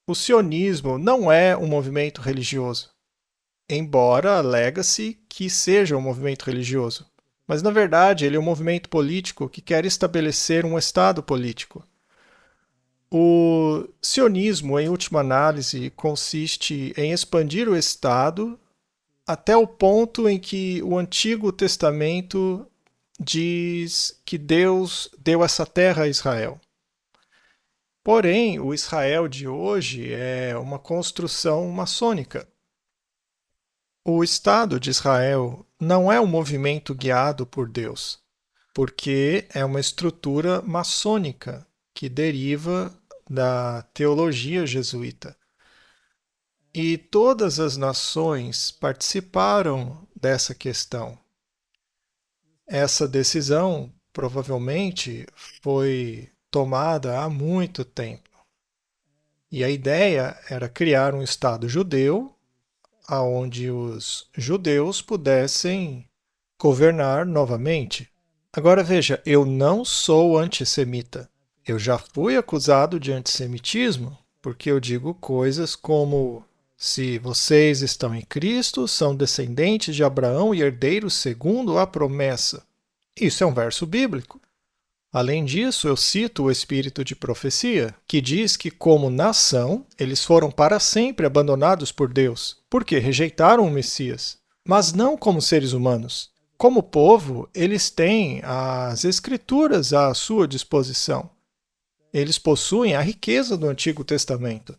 O sionismo não é um movimento religioso, embora alega-se que seja um movimento religioso. Mas, na verdade, ele é um movimento político que quer estabelecer um Estado político. O sionismo, em última análise, consiste em expandir o Estado até o ponto em que o Antigo Testamento diz que Deus deu essa terra a Israel. Porém, o Israel de hoje é uma construção maçônica. O Estado de Israel não é um movimento guiado por Deus, porque é uma estrutura maçônica que deriva da teologia jesuíta. E todas as nações participaram dessa questão. Essa decisão provavelmente foi tomada há muito tempo. E a ideia era criar um Estado judeu, onde os judeus pudessem governar novamente. Agora veja, eu não sou antissemita. Eu já fui acusado de antissemitismo porque eu digo coisas como: se vocês estão em Cristo, são descendentes de Abraão e herdeiros segundo a promessa. Isso é um verso bíblico. Além disso, eu cito o espírito de profecia, que diz que, como nação, eles foram para sempre abandonados por Deus, porque rejeitaram o Messias. Mas não como seres humanos. Como povo, eles têm as Escrituras à sua disposição. Eles possuem a riqueza do Antigo Testamento.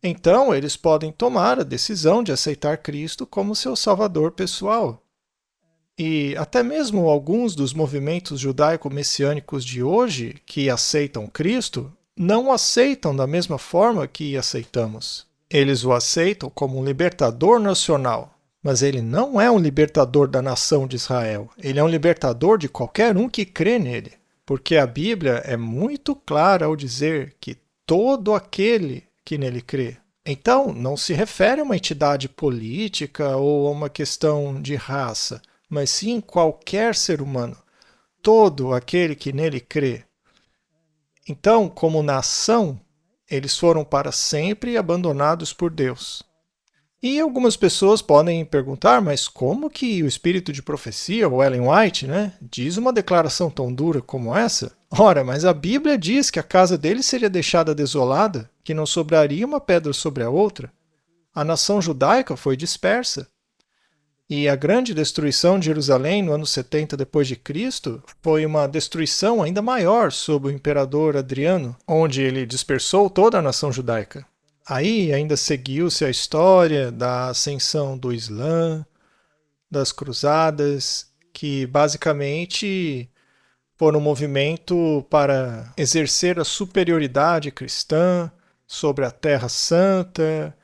Então, eles podem tomar a decisão de aceitar Cristo como seu Salvador pessoal. E até mesmo alguns dos movimentos judaico-messiânicos de hoje que aceitam Cristo não o aceitam da mesma forma que aceitamos. Eles o aceitam como um libertador nacional, mas ele não é um libertador da nação de Israel. Ele é um libertador de qualquer um que crê nele, porque a Bíblia é muito clara ao dizer que todo aquele que nele crê. Então, não se refere a uma entidade política ou a uma questão de raça, mas sim qualquer ser humano, todo aquele que nele crê. Então, como nação, eles foram para sempre abandonados por Deus. E algumas pessoas podem perguntar, mas como que o espírito de profecia, o Ellen White, diz uma declaração tão dura como essa? Ora, mas a Bíblia diz que a casa dele seria deixada desolada, que não sobraria uma pedra sobre a outra. A nação judaica foi dispersa. E a grande destruição de Jerusalém no ano 70 d.C. foi uma destruição ainda maior sob o imperador Adriano, onde ele dispersou toda a nação judaica. Aí ainda seguiu-se a história da ascensão do Islã, das cruzadas, que basicamente foram um movimento para exercer a superioridade cristã sobre a Terra Santa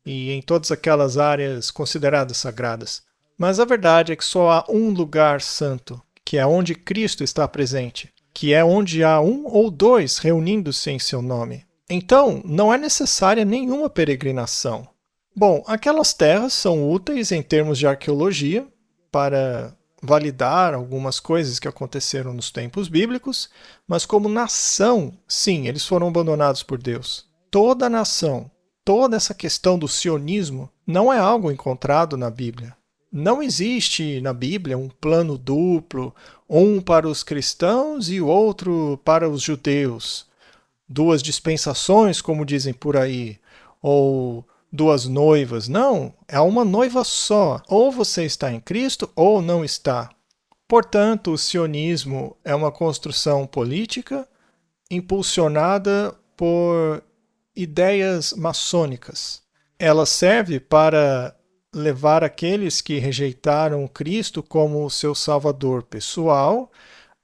e em todas aquelas áreas consideradas sagradas. Mas a verdade é que só há um lugar santo, que é onde Cristo está presente, que é onde há um ou dois reunindo-se em seu nome. Então, não é necessária nenhuma peregrinação. Bom, aquelas terras são úteis em termos de arqueologia para validar algumas coisas que aconteceram nos tempos bíblicos, mas como nação, sim, eles foram abandonados por Deus. Toda a nação, toda essa questão do sionismo não é algo encontrado na Bíblia. Não existe na Bíblia um plano duplo, um para os cristãos e o outro para os judeus. Duas dispensações, como dizem por aí, ou duas noivas. Não, é uma noiva só. Ou você está em Cristo ou não está. Portanto, o sionismo é uma construção política impulsionada por ideias maçônicas. Ela serve para levar aqueles que rejeitaram Cristo como seu salvador pessoal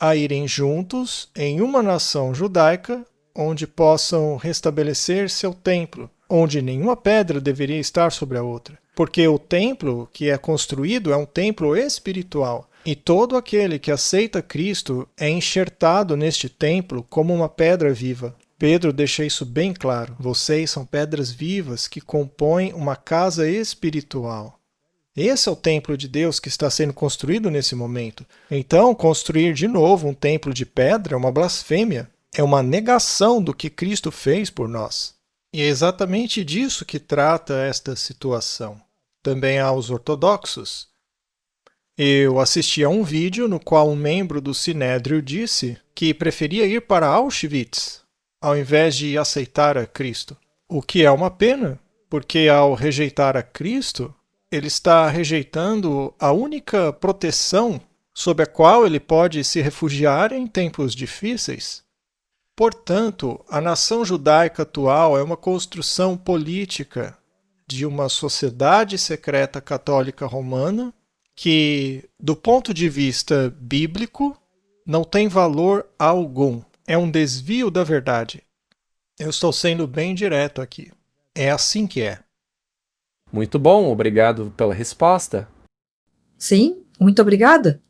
a irem juntos em uma nação judaica onde possam restabelecer seu templo, onde nenhuma pedra deveria estar sobre a outra. Porque o templo que é construído é um templo espiritual, e todo aquele que aceita Cristo é enxertado neste templo como uma pedra viva. Pedro deixa isso bem claro. Vocês são pedras vivas que compõem uma casa espiritual. Esse é o templo de Deus que está sendo construído nesse momento. Então, construir de novo um templo de pedra é uma blasfêmia. É uma negação do que Cristo fez por nós. E é exatamente disso que trata esta situação. Também há os ortodoxos. Eu assisti a um vídeo no qual um membro do Sinédrio disse que preferia ir para Auschwitz ao invés de aceitar a Cristo. O que é uma pena, porque ao rejeitar a Cristo, ele está rejeitando a única proteção sob a qual ele pode se refugiar em tempos difíceis. Portanto, a nação judaica atual é uma construção política de uma sociedade secreta católica romana que, do ponto de vista bíblico, não tem valor algum. É um desvio da verdade. Eu estou sendo bem direto aqui. É assim que é. Muito bom, obrigado pela resposta. Sim, muito obrigada.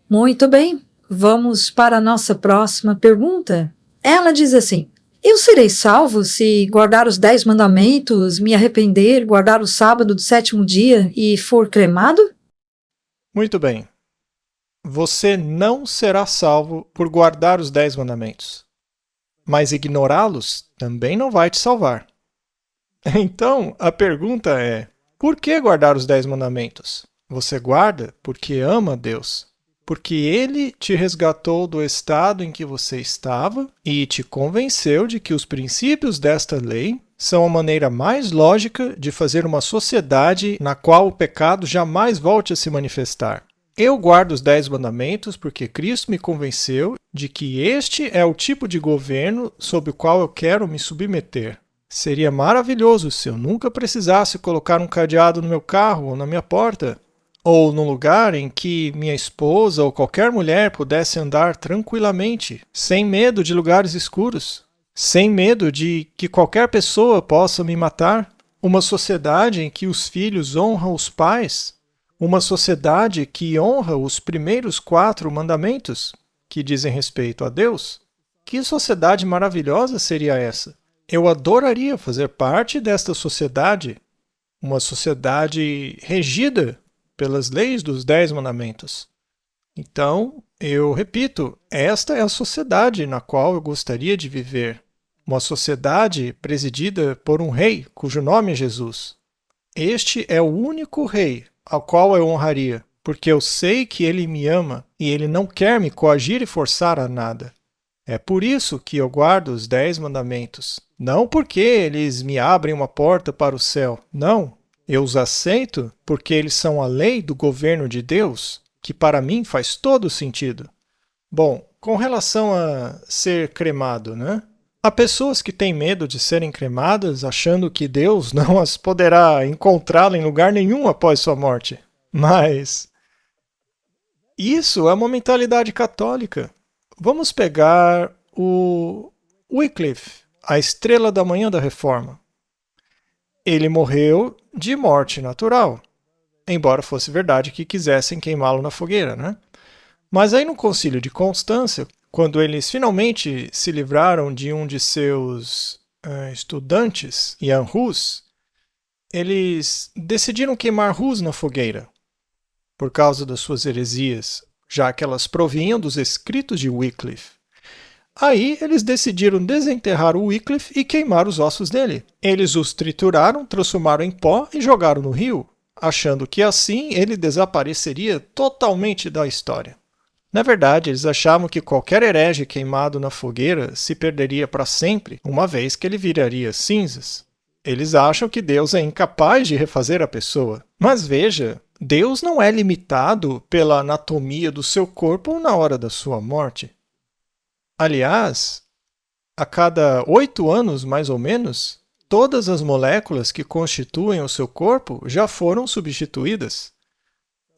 Muito bem, vamos para a nossa próxima pergunta. Ela diz assim: eu serei salvo se guardar os 10 mandamentos, me arrepender, guardar o sábado do 7º dia e for cremado? Muito bem. Você não será salvo por guardar os 10 mandamentos. Mas ignorá-los também não vai te salvar. Então, a pergunta é: por que guardar os 10 mandamentos? Você guarda porque ama Deus. Porque Ele te resgatou do estado em que você estava e te convenceu de que os princípios desta lei são a maneira mais lógica de fazer uma sociedade na qual o pecado jamais volte a se manifestar. Eu guardo os 10 mandamentos porque Cristo me convenceu de que este é o tipo de governo sob o qual eu quero me submeter. Seria maravilhoso se eu nunca precisasse colocar um cadeado no meu carro ou na minha porta, ou num lugar em que minha esposa ou qualquer mulher pudesse andar tranquilamente, sem medo de lugares escuros, sem medo de que qualquer pessoa possa me matar. Uma sociedade em que os filhos honram os pais, uma sociedade que honra os primeiros 4 mandamentos que dizem respeito a Deus. Que sociedade maravilhosa seria essa? Eu adoraria fazer parte desta sociedade, uma sociedade regida pelas leis dos 10 mandamentos. Então, eu repito, esta é a sociedade na qual eu gostaria de viver. Uma sociedade presidida por um rei, cujo nome é Jesus. Este é o único rei ao qual eu honraria, porque eu sei que ele me ama e ele não quer me coagir e forçar a nada. É por isso que eu guardo os 10 mandamentos. Não porque eles me abrem uma porta para o céu, não. Eu os aceito porque eles são a lei do governo de Deus, que para mim faz todo sentido. Bom, com relação a ser cremado, né? Há pessoas que têm medo de serem cremadas, achando que Deus não as poderá encontrá-la em lugar nenhum após sua morte. Mas isso é uma mentalidade católica. Vamos pegar o Wycliffe, a estrela da manhã da Reforma. Ele morreu de morte natural, embora fosse verdade que quisessem queimá-lo na fogueira, né? Mas aí no Concílio de Constância, quando eles finalmente se livraram de um de seus estudantes, Jan Hus, eles decidiram queimar Hus na fogueira, por causa das suas heresias, já que elas provinham dos escritos de Wycliffe. Aí eles decidiram desenterrar o Wycliffe e queimar os ossos dele. Eles os trituraram, transformaram em pó e jogaram no rio, achando que assim ele desapareceria totalmente da história. Na verdade, eles achavam que qualquer herege queimado na fogueira se perderia para sempre, uma vez que ele viraria cinzas. Eles acham que Deus é incapaz de refazer a pessoa. Mas veja, Deus não é limitado pela anatomia do seu corpo na hora da sua morte. Aliás, a cada 8 anos, mais ou menos, todas as moléculas que constituem o seu corpo já foram substituídas.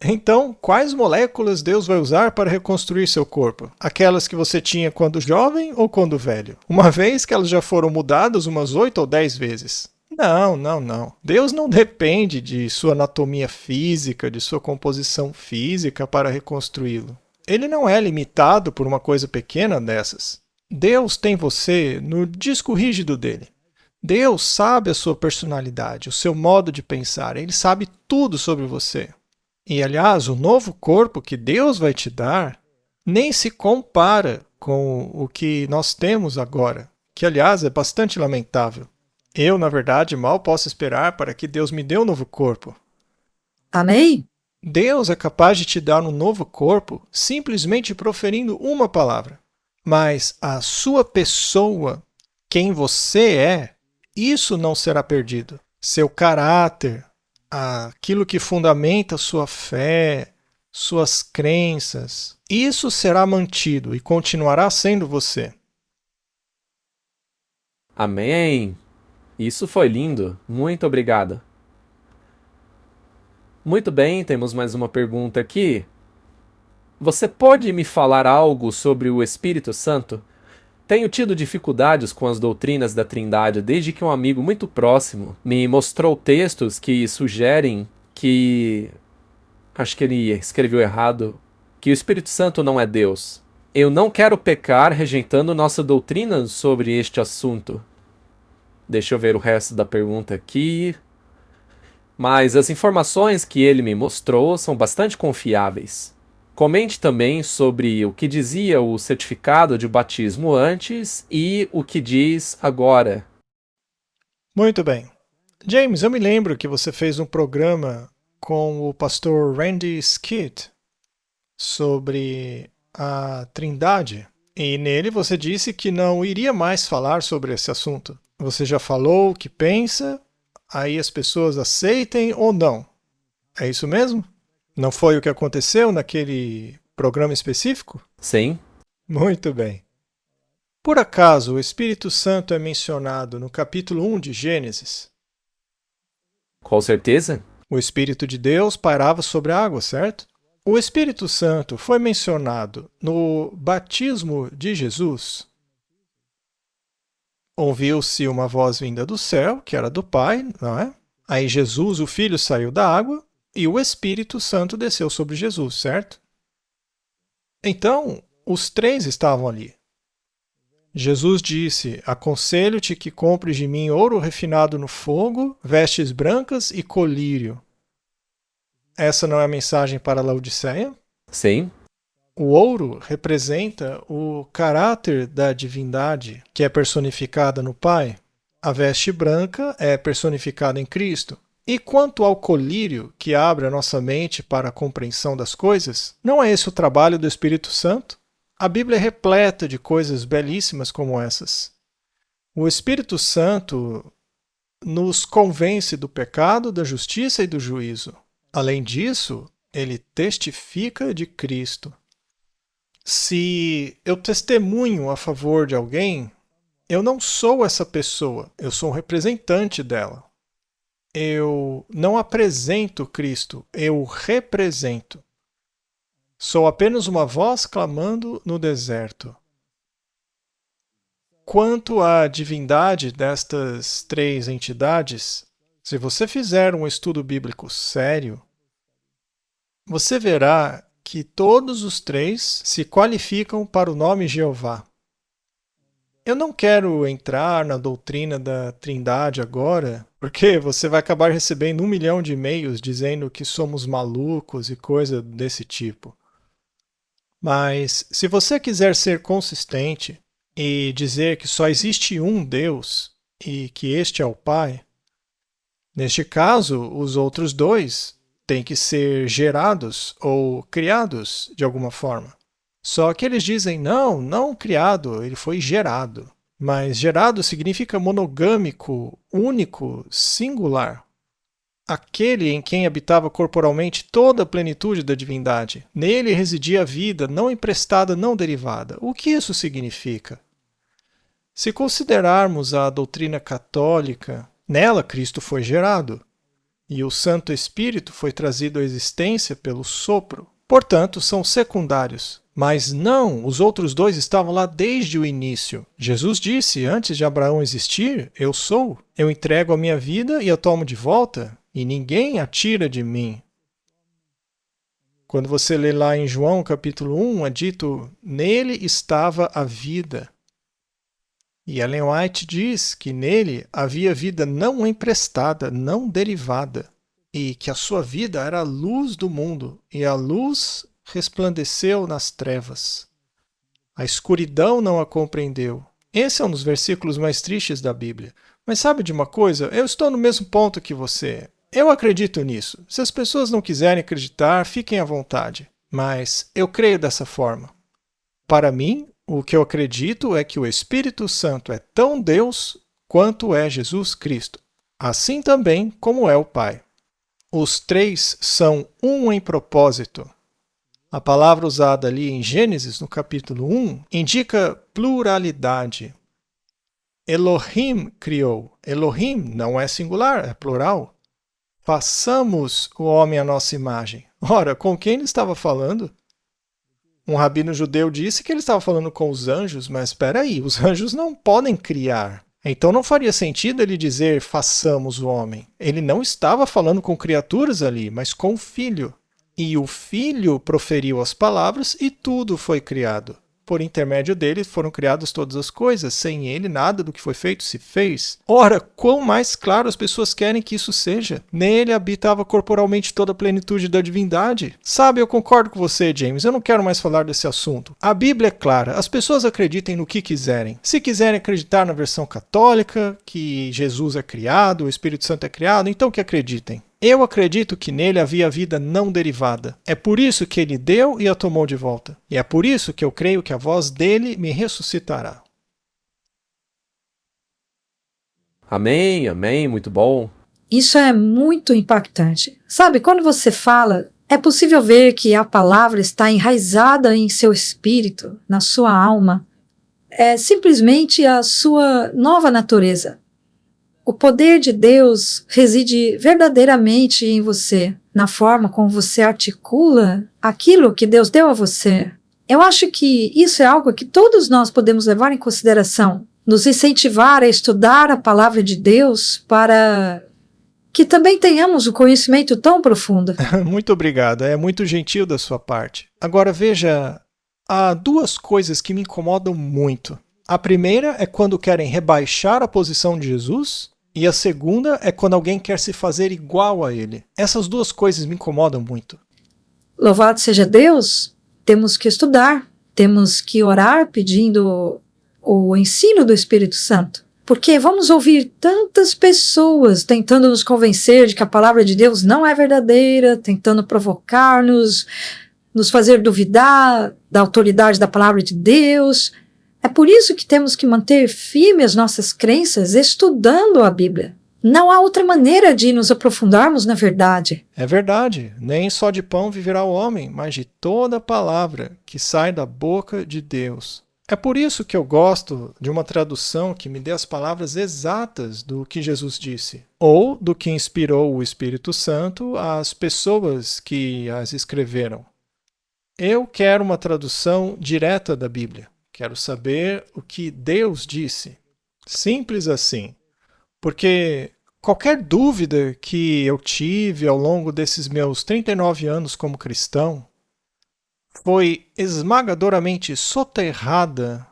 Então, quais moléculas Deus vai usar para reconstruir seu corpo? Aquelas que você tinha quando jovem ou quando velho? Uma vez que elas já foram mudadas umas 8 ou 10 vezes. Não. Deus não depende de sua anatomia física, de sua composição física para reconstruí-lo. Ele não é limitado por uma coisa pequena dessas. Deus tem você no disco rígido dele. Deus sabe a sua personalidade, o seu modo de pensar. Ele sabe tudo sobre você. E, aliás, o novo corpo que Deus vai te dar nem se compara com o que nós temos agora, que, aliás, é bastante lamentável. Eu, na verdade, mal posso esperar para que Deus me dê um novo corpo. Amém? Deus é capaz de te dar um novo corpo simplesmente proferindo uma palavra. Mas a sua pessoa, quem você é, isso não será perdido. Seu caráter, aquilo que fundamenta sua fé, suas crenças, isso será mantido e continuará sendo você. Amém. Isso foi lindo. Muito obrigado. Muito bem, temos mais uma pergunta aqui. Você pode me falar algo sobre o Espírito Santo? Tenho tido dificuldades com as doutrinas da Trindade desde que um amigo muito próximo me mostrou textos que sugerem que... Acho que ele escreveu errado. Que o Espírito Santo não é Deus. Eu não quero pecar rejeitando nossa doutrina sobre este assunto. Deixa eu ver o resto da pergunta aqui. Mas as informações que ele me mostrou são bastante confiáveis. Comente também sobre o que dizia o certificado de batismo antes e o que diz agora. Muito bem. James, eu me lembro que você fez um programa com o pastor Randy Skitt sobre a Trindade. E nele você disse que não iria mais falar sobre esse assunto. Você já falou o que pensa, aí as pessoas aceitem ou não. É isso mesmo? Não foi o que aconteceu naquele programa específico? Sim. Muito bem. Por acaso o Espírito Santo é mencionado no capítulo 1 de Gênesis? Com certeza? O Espírito de Deus pairava sobre a água, certo? O Espírito Santo foi mencionado no batismo de Jesus? Ouviu-se uma voz vinda do céu, que era do Pai, não é? Aí Jesus, o Filho, saiu da água e o Espírito Santo desceu sobre Jesus, certo? Então, os três estavam ali. Jesus disse: aconselho-te que compres de mim ouro refinado no fogo, vestes brancas e colírio. Essa não é a mensagem para Laodiceia? Sim. O ouro representa o caráter da divindade, que é personificada no Pai. A veste branca é personificada em Cristo. E quanto ao colírio, que abre a nossa mente para a compreensão das coisas, não é esse o trabalho do Espírito Santo? A Bíblia é repleta de coisas belíssimas como essas. O Espírito Santo nos convence do pecado, da justiça e do juízo. Além disso, ele testifica de Cristo. Se eu testemunho a favor de alguém, eu não sou essa pessoa, eu sou um representante dela. Eu não apresento Cristo, eu represento. Sou apenas uma voz clamando no deserto. Quanto à divindade destas três entidades, se você fizer um estudo bíblico sério, você verá que todos os três se qualificam para o nome Jeová. Eu não quero entrar na doutrina da Trindade agora, porque você vai acabar recebendo 1 milhão de e-mails dizendo que somos malucos e coisa desse tipo. Mas, se você quiser ser consistente e dizer que só existe um Deus e que este é o Pai, neste caso, os outros dois têm que ser gerados ou criados de alguma forma. Só que eles dizem, não criado, ele foi gerado. Mas gerado significa monogâmico, único, singular. Aquele em quem habitava corporalmente toda a plenitude da divindade. Nele residia a vida, não emprestada, não derivada. O que isso significa? Se considerarmos a doutrina católica, nela Cristo foi gerado, e o Santo Espírito foi trazido à existência pelo sopro. Portanto, são secundários. Mas não, os outros dois estavam lá desde o início. Jesus disse, antes de Abraão existir, eu sou. Eu entrego a minha vida e a tomo de volta, e ninguém a tira de mim. Quando você lê lá em João capítulo 1, é dito, nele estava a vida. E Ellen White diz que nele havia vida não emprestada, não derivada, e que a sua vida era a luz do mundo, e a luz resplandeceu nas trevas. A escuridão não a compreendeu. Esse é um dos versículos mais tristes da Bíblia. Mas sabe de uma coisa? Eu estou no mesmo ponto que você. Eu acredito nisso. Se as pessoas não quiserem acreditar, fiquem à vontade. Mas eu creio dessa forma. Para mim, o que eu acredito é que o Espírito Santo é tão Deus quanto é Jesus Cristo, assim também como é o Pai. Os três são um em propósito. A palavra usada ali em Gênesis, no capítulo 1, indica pluralidade. Elohim criou. Elohim não é singular, é plural. Façamos o homem à nossa imagem. Ora, com quem ele estava falando? Um rabino judeu disse que ele estava falando com os anjos, mas espera aí, os anjos não podem criar. Então não faria sentido ele dizer façamos o homem. Ele não estava falando com criaturas ali, mas com o Filho. E o Filho proferiu as palavras e tudo foi criado. Por intermédio dele foram criadas todas as coisas. Sem ele, nada do que foi feito se fez. Ora, quão mais claro as pessoas querem que isso seja? Nele habitava corporalmente toda a plenitude da divindade. Sabe, eu concordo com você, James. Eu não quero mais falar desse assunto. A Bíblia é clara. As pessoas acreditem no que quiserem. Se quiserem acreditar na versão católica, que Jesus é criado, o Espírito Santo é criado, então que acreditem. Eu acredito que nele havia vida não derivada. É por isso que ele deu e a tomou de volta. E é por isso que eu creio que a voz dele me ressuscitará. Amém, amém, muito bom. Isso é muito impactante. Sabe, quando você fala, é possível ver que a palavra está enraizada em seu espírito, na sua alma. É simplesmente a sua nova natureza. O poder de Deus reside verdadeiramente em você, na forma como você articula aquilo que Deus deu a você. Eu acho que isso é algo que todos nós podemos levar em consideração, nos incentivar a estudar a palavra de Deus para que também tenhamos um conhecimento tão profundo. Muito obrigado, é muito gentil da sua parte. Agora veja, há duas coisas que me incomodam muito. A primeira é quando querem rebaixar a posição de Jesus, e a segunda é quando alguém quer se fazer igual a ele. Essas duas coisas me incomodam muito. Louvado seja Deus, temos que estudar, temos que orar pedindo o ensino do Espírito Santo. Porque vamos ouvir tantas pessoas tentando nos convencer de que a palavra de Deus não é verdadeira, tentando provocar-nos, nos fazer duvidar da autoridade da palavra de Deus. É por isso que temos que manter firmes as nossas crenças estudando a Bíblia. Não há outra maneira de nos aprofundarmos na verdade. É verdade, nem só de pão viverá o homem, mas de toda palavra que sai da boca de Deus. É por isso que eu gosto de uma tradução que me dê as palavras exatas do que Jesus disse, ou do que inspirou o Espírito Santo às pessoas que as escreveram. Eu quero uma tradução direta da Bíblia. Quero saber o que Deus disse. Simples assim. Porque qualquer dúvida que eu tive ao longo desses meus 39 anos como cristão foi esmagadoramente soterrada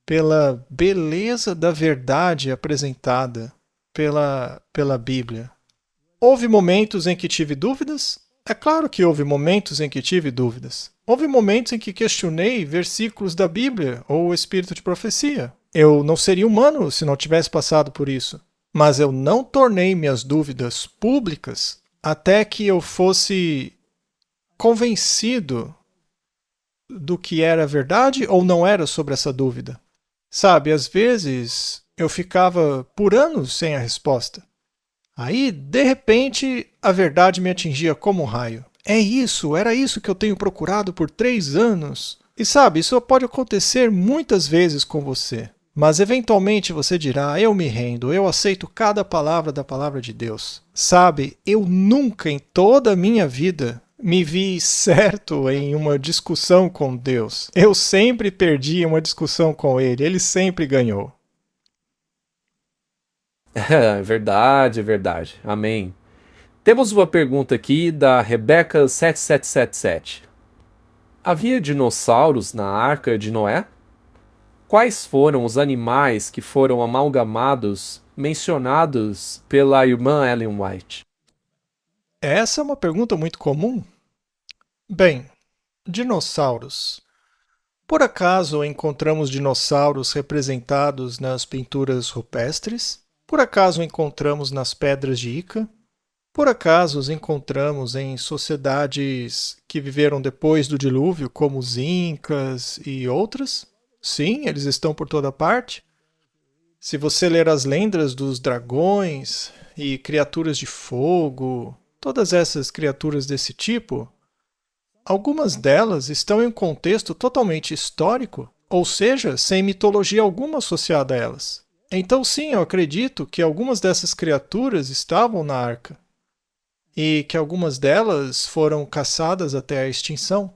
pela beleza da verdade apresentada pela Bíblia. Houve momentos em que tive dúvidas? É claro que houve momentos em que tive dúvidas. Houve momentos em que questionei versículos da Bíblia ou o espírito de profecia. Eu não seria humano se não tivesse passado por isso. Mas eu não tornei minhas dúvidas públicas até que eu fosse convencido do que era verdade ou não era sobre essa dúvida. Sabe, às vezes eu ficava por anos sem a resposta. Aí, de repente, a verdade me atingia como um raio. Era isso que eu tenho procurado por 3 anos. E sabe, isso pode acontecer muitas vezes com você. Mas eventualmente você dirá, eu me rendo, eu aceito cada palavra da palavra de Deus. Sabe, eu nunca em toda a minha vida me vi certo em uma discussão com Deus. Eu sempre perdi uma discussão com Ele, Ele sempre ganhou. É verdade, é verdade. Amém. Temos uma pergunta aqui da Rebeca 7777. Havia dinossauros na Arca de Noé? quais foram os animais que foram amalgamados mencionados pela irmã Ellen White? Essa é uma pergunta muito comum. Bem, dinossauros. Por acaso encontramos dinossauros representados nas pinturas rupestres? Por acaso encontramos nas pedras de Ica? Por acaso os encontramos em sociedades que viveram depois do dilúvio, como os Incas e outras? Sim, eles estão por toda parte. Se você ler as lendas dos dragões e criaturas de fogo, todas essas criaturas desse tipo, algumas delas estão em um contexto totalmente histórico, ou seja, sem mitologia alguma associada a elas. Então sim, eu acredito que algumas dessas criaturas estavam na arca e que algumas delas foram caçadas até a extinção.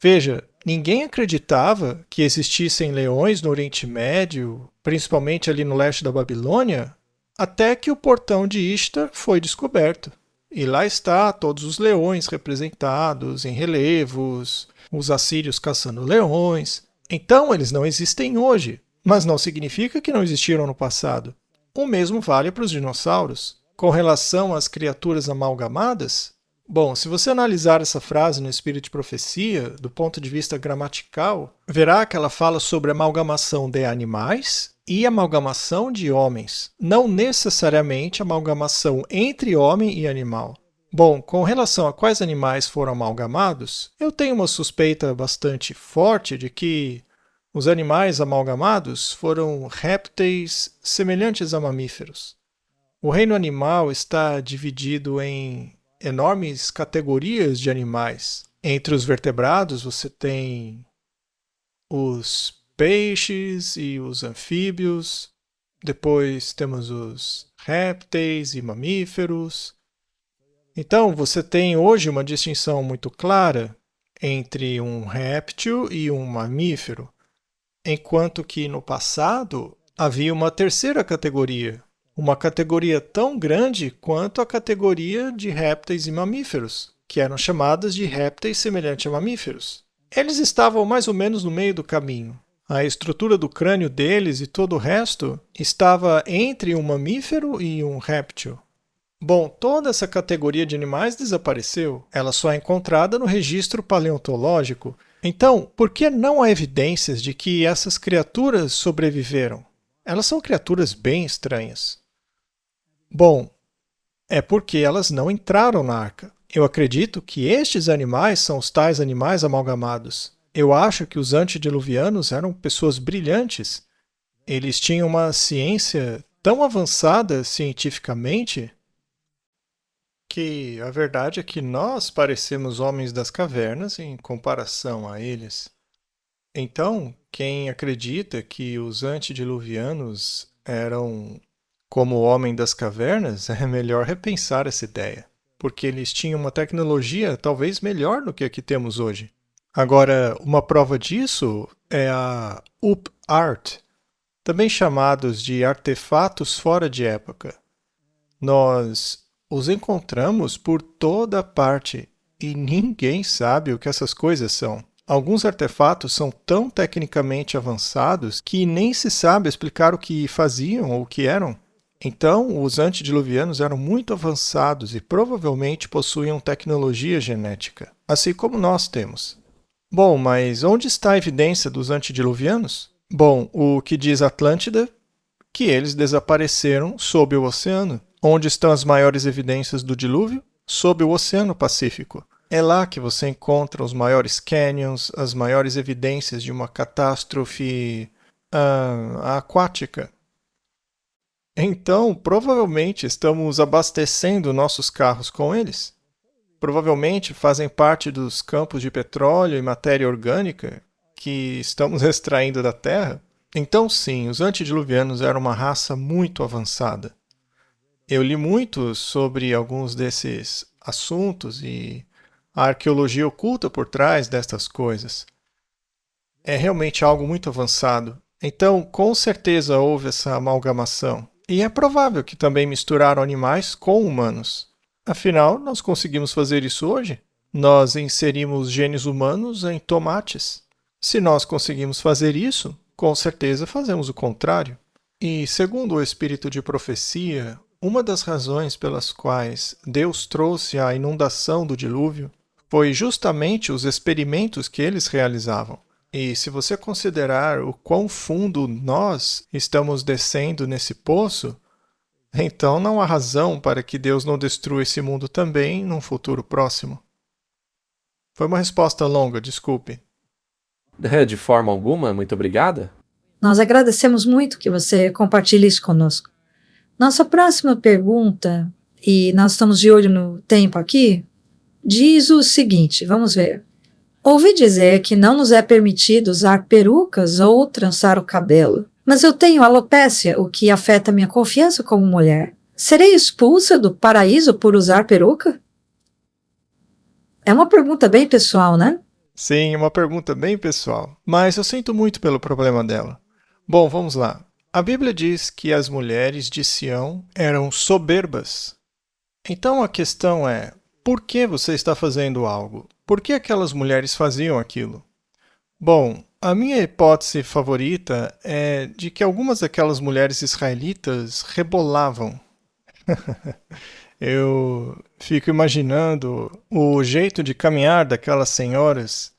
Veja, ninguém acreditava que existissem leões no Oriente Médio, principalmente ali no leste da Babilônia, até que o portão de Ishtar foi descoberto. E lá está todos os leões representados em relevos, os assírios caçando leões. Então eles não existem hoje, mas não significa que não existiram no passado. O mesmo vale para os dinossauros. Com relação às criaturas amalgamadas, bom, se você analisar essa frase no Espírito de Profecia, do ponto de vista gramatical, verá que ela fala sobre amalgamação de animais e amalgamação de homens, não necessariamente amalgamação entre homem e animal. Bom, com relação a quais animais foram amalgamados, eu tenho uma suspeita bastante forte de que os animais amalgamados foram répteis semelhantes a mamíferos. O reino animal está dividido em enormes categorias de animais. Entre os vertebrados você tem os peixes e os anfíbios. Depois temos os répteis e mamíferos. Então você tem hoje uma distinção muito clara entre um réptil e um mamífero, enquanto que no passado havia uma terceira categoria. Uma categoria tão grande quanto a categoria de répteis e mamíferos, que eram chamadas de répteis semelhantes a mamíferos. Eles estavam mais ou menos no meio do caminho. A estrutura do crânio deles e todo o resto estava entre um mamífero e um réptil. Bom, toda essa categoria de animais desapareceu. Ela só é encontrada no registro paleontológico. Então, por que não há evidências de que essas criaturas sobreviveram? Elas são criaturas bem estranhas. Bom, é porque elas não entraram na arca. Eu acredito que estes animais são os tais animais amalgamados. Eu acho que os antediluvianos eram pessoas brilhantes. Eles tinham uma ciência tão avançada cientificamente que a verdade é que nós parecemos homens das cavernas em comparação a eles. Então, quem acredita que os antediluvianos eram como o homem das cavernas, é melhor repensar essa ideia, porque eles tinham uma tecnologia talvez melhor do que a que temos hoje. Agora, uma prova disso é a UP Art, também chamados de artefatos fora de época. Nós os encontramos por toda parte e ninguém sabe o que essas coisas são. Alguns artefatos são tão tecnicamente avançados que nem se sabe explicar o que faziam ou o que eram. Então, os antediluvianos eram muito avançados e provavelmente possuíam tecnologia genética, assim como nós temos. Bom, mas onde está a evidência dos antediluvianos? Bom, o que diz Atlântida, que eles desapareceram sob o oceano. Onde estão as maiores evidências do dilúvio? Sob o Oceano Pacífico. É lá que você encontra os maiores canyons, as maiores evidências de uma catástrofe aquática. Então, provavelmente estamos abastecendo nossos carros com eles. Provavelmente fazem parte dos campos de petróleo e matéria orgânica que estamos extraindo da Terra. Então, sim, os antediluvianos eram uma raça muito avançada. Eu li muito sobre alguns desses assuntos e a arqueologia oculta por trás destas coisas. É realmente algo muito avançado. Então, com certeza houve essa amalgamação. E é provável que também misturaram animais com humanos. Afinal, nós conseguimos fazer isso hoje. Nós inserimos genes humanos em tomates. Se nós conseguimos fazer isso, com certeza fazemos o contrário. E, segundo o espírito de profecia, uma das razões pelas quais Deus trouxe a inundação do dilúvio foi justamente os experimentos que eles realizavam. E se você considerar o quão fundo nós estamos descendo nesse poço, então não há razão para que Deus não destrua esse mundo também num futuro próximo. Foi uma resposta longa, desculpe. De forma alguma, muito obrigada. Nós agradecemos muito que você compartilhe isso conosco. Nossa próxima pergunta, e nós estamos de olho no tempo aqui, diz o seguinte, vamos ver. Ouvi dizer que não nos é permitido usar perucas ou trançar o cabelo, mas eu tenho alopécia, o que afeta minha confiança como mulher. Serei expulsa do paraíso por usar peruca? É uma pergunta bem pessoal, né? Sim, uma pergunta bem pessoal, mas eu sinto muito pelo problema dela. Bom, vamos lá. A Bíblia diz que as mulheres de Sião eram soberbas. Então a questão é, por que você está fazendo algo? Por que aquelas mulheres faziam aquilo? Bom, a minha hipótese favorita é de que algumas daquelas mulheres israelitas rebolavam. Eu fico imaginando o jeito de caminhar daquelas senhoras,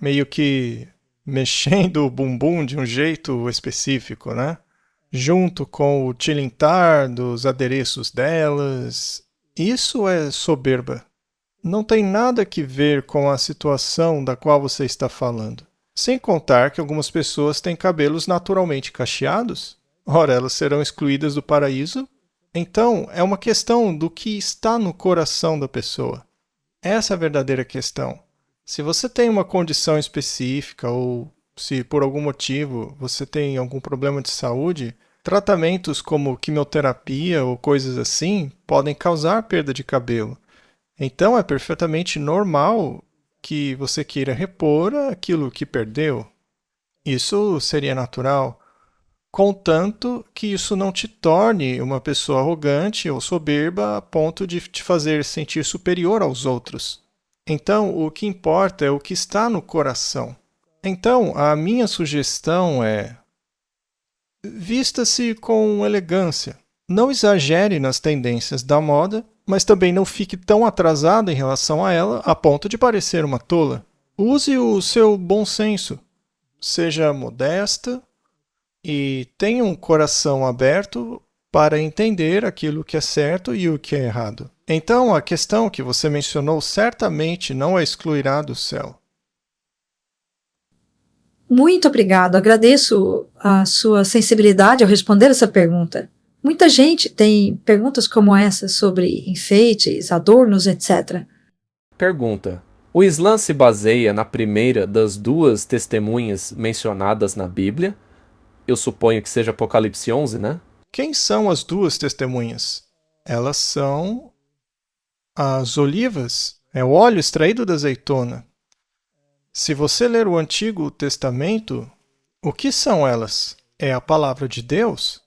meio que mexendo o bumbum de um jeito específico, né? Junto com o tilintar dos adereços delas. Isso é soberba. Não tem nada que ver com a situação da qual você está falando. Sem contar que algumas pessoas têm cabelos naturalmente cacheados. Ora, elas serão excluídas do paraíso. Então, é uma questão do que está no coração da pessoa. Essa é a verdadeira questão. Se você tem uma condição específica ou se por algum motivo você tem algum problema de saúde, tratamentos como quimioterapia ou coisas assim podem causar perda de cabelo. Então é perfeitamente normal que você queira repor aquilo que perdeu. Isso seria natural, contanto que isso não te torne uma pessoa arrogante ou soberba a ponto de te fazer sentir superior aos outros. Então, o que importa é o que está no coração. Então, a minha sugestão é: vista-se com elegância. Não exagere nas tendências da moda, mas também não fique tão atrasada em relação a ela a ponto de parecer uma tola. Use o seu bom senso. Seja modesta e tenha um coração aberto para entender aquilo que é certo e o que é errado. Então, a questão que você mencionou certamente não a excluirá do céu. Muito obrigado. Agradeço a sua sensibilidade ao responder essa pergunta. Muita gente tem perguntas como essa sobre enfeites, adornos, etc. Pergunta. O Islã se baseia na primeira das duas testemunhas mencionadas na Bíblia? Eu suponho que seja Apocalipse 11, né? Quem são as duas testemunhas? Elas são as olivas, é o óleo extraído da azeitona. Se você ler o Antigo Testamento, o que são elas? É a palavra de Deus?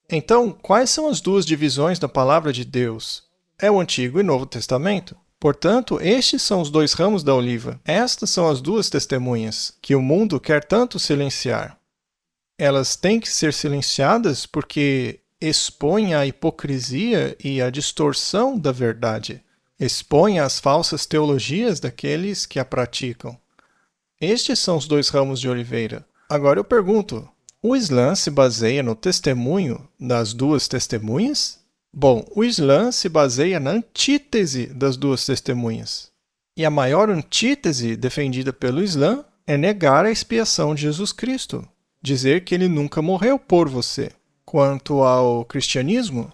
Então, quais são as duas divisões da palavra de Deus? É o Antigo e Novo Testamento. Portanto, estes são os dois ramos da oliva. Estas são as duas testemunhas que o mundo quer tanto silenciar. Elas têm que ser silenciadas porque expõem a hipocrisia e a distorção da verdade. Expõe as falsas teologias daqueles que a praticam. Estes são os dois ramos de oliveira. Agora eu pergunto, o Islã se baseia no testemunho das duas testemunhas? Bom, o Islã se baseia na antítese das duas testemunhas. E a maior antítese defendida pelo Islã é negar a expiação de Jesus Cristo, dizer que ele nunca morreu por você. Quanto ao cristianismo,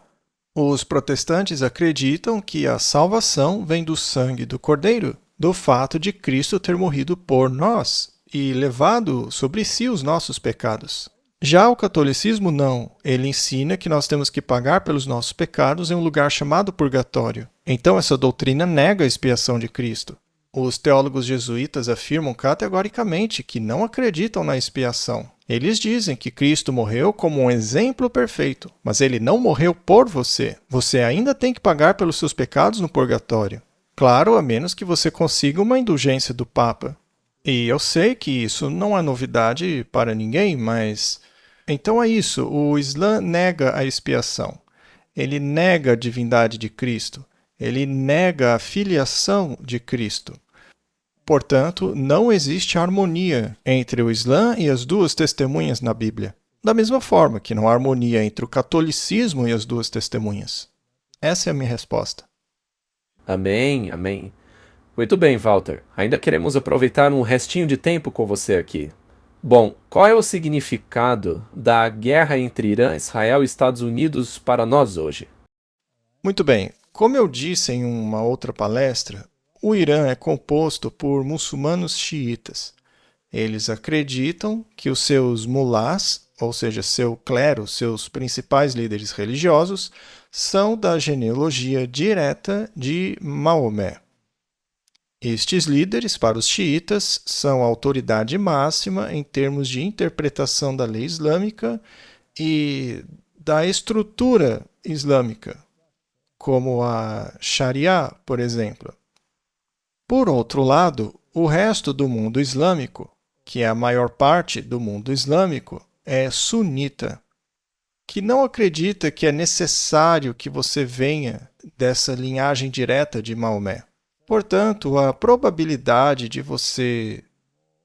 os protestantes acreditam que a salvação vem do sangue do Cordeiro, do fato de Cristo ter morrido por nós e levado sobre si os nossos pecados. Já o catolicismo não. Ele ensina que nós temos que pagar pelos nossos pecados em um lugar chamado purgatório. Então essa doutrina nega a expiação de Cristo. Os teólogos jesuítas afirmam categoricamente que não acreditam na expiação. Eles dizem que Cristo morreu como um exemplo perfeito, mas ele não morreu por você. Você ainda tem que pagar pelos seus pecados no purgatório. Claro, a menos que você consiga uma indulgência do Papa. E eu sei que isso não é novidade para ninguém, mas então é isso. O Islã nega a expiação. Ele nega a divindade de Cristo. Ele nega a filiação de Cristo. Portanto, não existe harmonia entre o Islã e as duas testemunhas na Bíblia. Da mesma forma que não há harmonia entre o catolicismo e as duas testemunhas. Essa é a minha resposta. Amém, amém. Muito bem, Walter. Ainda queremos aproveitar um restinho de tempo com você aqui. Bom, qual é o significado da guerra entre Irã, Israel e Estados Unidos para nós hoje? Muito bem. Como eu disse em uma outra palestra, o Irã é composto por muçulmanos xiitas. Eles acreditam que os seus mulás, ou seja, seu clero, seus principais líderes religiosos, são da genealogia direta de Maomé. Estes líderes, para os xiitas, são a autoridade máxima em termos de interpretação da lei islâmica e da estrutura islâmica, como a Sharia, por exemplo. Por outro lado, o resto do mundo islâmico, que é a maior parte do mundo islâmico, é sunita, que não acredita que é necessário que você venha dessa linhagem direta de Maomé. Portanto, a probabilidade de você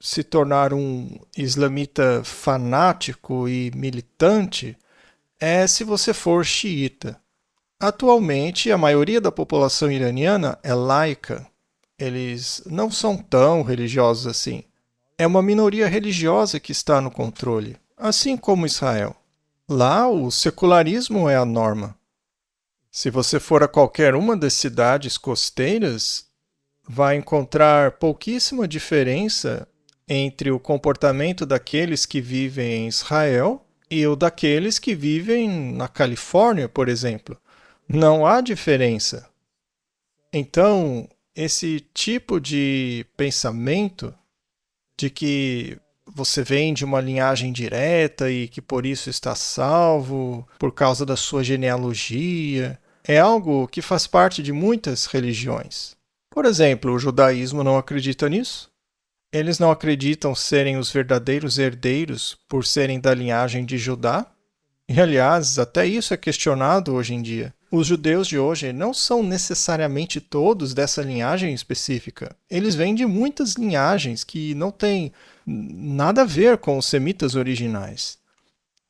se tornar um islamita fanático e militante é se você for xiita. Atualmente, a maioria da população iraniana é laica. Eles não são tão religiosos assim. É uma minoria religiosa que está no controle, assim como Israel. Lá, o secularismo é a norma. Se você for a qualquer uma das cidades costeiras, vai encontrar pouquíssima diferença entre o comportamento daqueles que vivem em Israel e o daqueles que vivem na Califórnia, por exemplo. Não há diferença. Então, esse tipo de pensamento de que você vem de uma linhagem direta e que por isso está salvo, por causa da sua genealogia, é algo que faz parte de muitas religiões. Por exemplo, o judaísmo não acredita nisso. Eles não acreditam serem os verdadeiros herdeiros por serem da linhagem de Judá. E, aliás, até isso é questionado hoje em dia. Os judeus de hoje não são necessariamente todos dessa linhagem específica. Eles vêm de muitas linhagens que não têm nada a ver com os semitas originais.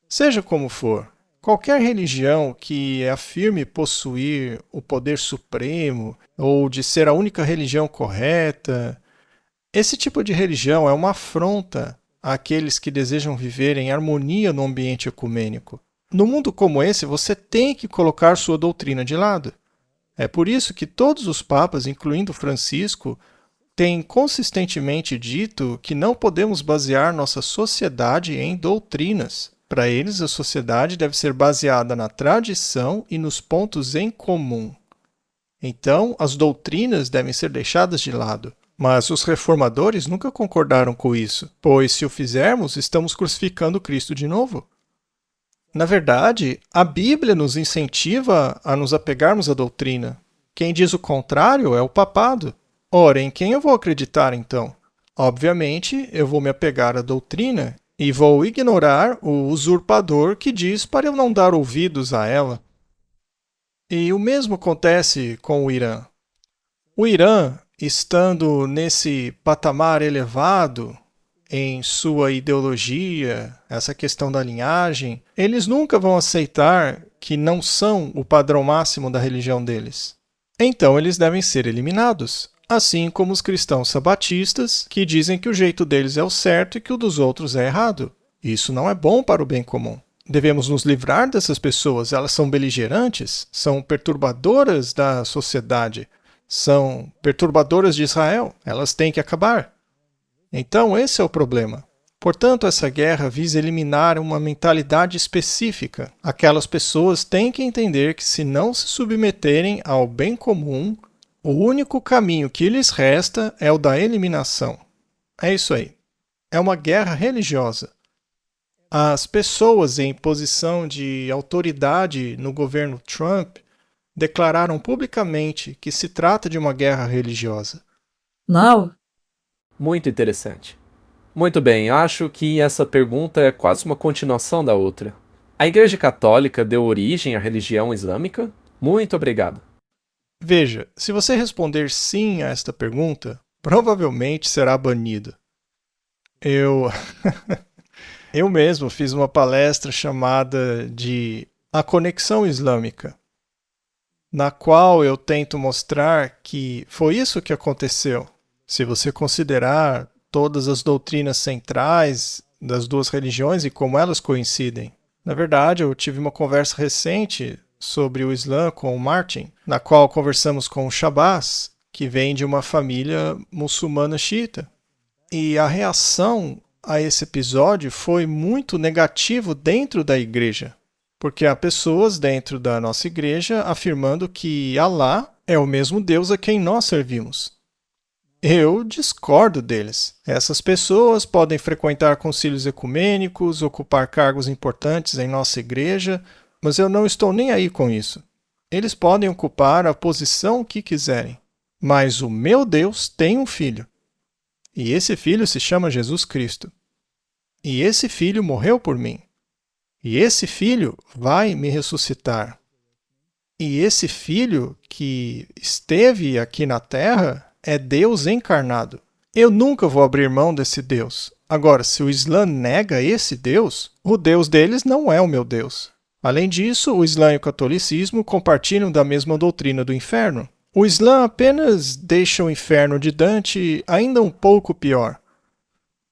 Seja como for, qualquer religião que afirme possuir o poder supremo ou de ser a única religião correta, esse tipo de religião é uma afronta àqueles que desejam viver em harmonia no ambiente ecumênico. No mundo como esse, você tem que colocar sua doutrina de lado. É por isso que todos os papas, incluindo Francisco, têm consistentemente dito que não podemos basear nossa sociedade em doutrinas. Para eles, a sociedade deve ser baseada na tradição e nos pontos em comum. Então, as doutrinas devem ser deixadas de lado. Mas os reformadores nunca concordaram com isso, pois se o fizermos, estamos crucificando Cristo de novo. Na verdade, a Bíblia nos incentiva a nos apegarmos à doutrina. Quem diz o contrário é o papado. Ora, em quem eu vou acreditar então? Obviamente, eu vou me apegar à doutrina e vou ignorar o usurpador que diz para eu não dar ouvidos a ela. E o mesmo acontece com o Irã. O Irã, estando nesse patamar elevado em sua ideologia, essa questão da linhagem, eles nunca vão aceitar que não são o padrão máximo da religião deles. Então eles devem ser eliminados, assim como os cristãos sabatistas, que dizem que o jeito deles é o certo e que o dos outros é errado. Isso não é bom para o bem comum. Devemos nos livrar dessas pessoas, elas são beligerantes, são perturbadoras da sociedade, são perturbadoras de Israel, elas têm que acabar. Então, esse é o problema. Portanto, essa guerra visa eliminar uma mentalidade específica. Aquelas pessoas têm que entender que, se não se submeterem ao bem comum, o único caminho que lhes resta é o da eliminação. É isso aí. É uma guerra religiosa. As pessoas em posição de autoridade no governo Trump declararam publicamente que se trata de uma guerra religiosa. Não. Muito interessante. Muito bem, acho que essa pergunta é quase uma continuação da outra. A Igreja Católica deu origem à religião islâmica? Muito obrigado. Veja, se você responder sim a esta pergunta, provavelmente será banido. Eu mesmo fiz uma palestra chamada de A Conexão Islâmica, na qual eu tento mostrar que foi isso que aconteceu. Se você considerar todas as doutrinas centrais das duas religiões e como elas coincidem. Na verdade, eu tive uma conversa recente sobre o Islã com o Martin, na qual conversamos com o Shabazz, que vem de uma família muçulmana xiita. E a reação a esse episódio foi muito negativo dentro da igreja, porque há pessoas dentro da nossa igreja afirmando que Alá é o mesmo Deus a quem nós servimos. Eu discordo deles. Essas pessoas podem frequentar concílios ecumênicos, ocupar cargos importantes em nossa igreja, mas eu não estou nem aí com isso. Eles podem ocupar a posição que quiserem. Mas o meu Deus tem um filho. E esse filho se chama Jesus Cristo. E esse filho morreu por mim. E esse filho vai me ressuscitar. E esse filho que esteve aqui na terra é Deus encarnado. Eu nunca vou abrir mão desse Deus. Agora, se o Islã nega esse Deus, o Deus deles não é o meu Deus. Além disso, o Islã e o catolicismo compartilham da mesma doutrina do inferno. O Islã apenas deixa o inferno de Dante ainda um pouco pior.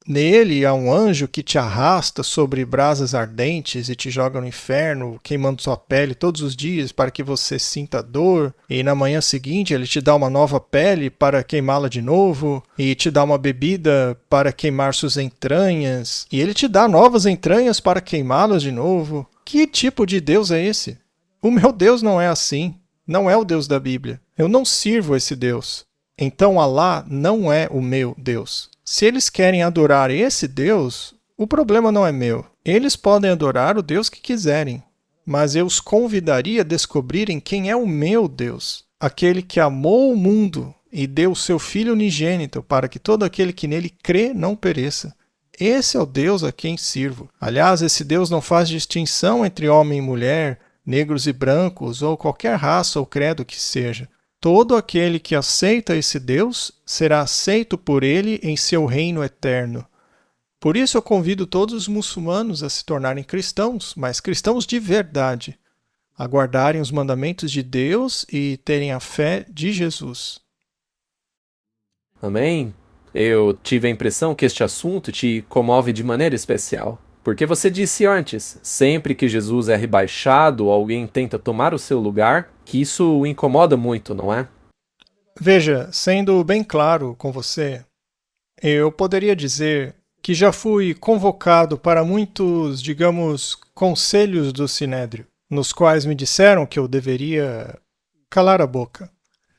Nele há um anjo que te arrasta sobre brasas ardentes e te joga no inferno, queimando sua pele todos os dias para que você sinta dor, e na manhã seguinte ele te dá uma nova pele para queimá-la de novo, e te dá uma bebida para queimar suas entranhas, e ele te dá novas entranhas para queimá-las de novo. Que tipo de Deus é esse? O meu Deus não é assim. Não é o Deus da Bíblia. Eu não sirvo esse Deus. Então Alá não é o meu Deus. Se eles querem adorar esse Deus, o problema não é meu. Eles podem adorar o Deus que quiserem, mas eu os convidaria a descobrirem quem é o meu Deus, aquele que amou o mundo e deu o seu Filho unigênito para que todo aquele que nele crê não pereça. Esse é o Deus a quem sirvo. Aliás, esse Deus não faz distinção entre homem e mulher, negros e brancos, ou qualquer raça ou credo que seja. Todo aquele que aceita esse Deus será aceito por ele em seu reino eterno. Por isso eu convido todos os muçulmanos a se tornarem cristãos, mas cristãos de verdade, a guardarem os mandamentos de Deus e terem a fé de Jesus. Amém? Eu tive a impressão que este assunto te comove de maneira especial. Porque você disse antes, sempre que Jesus é rebaixado ou alguém tenta tomar o seu lugar, que isso o incomoda muito, não é? Veja, sendo bem claro com você, eu poderia dizer que já fui convocado para muitos, digamos, conselhos do Sinédrio, nos quais me disseram que eu deveria calar a boca.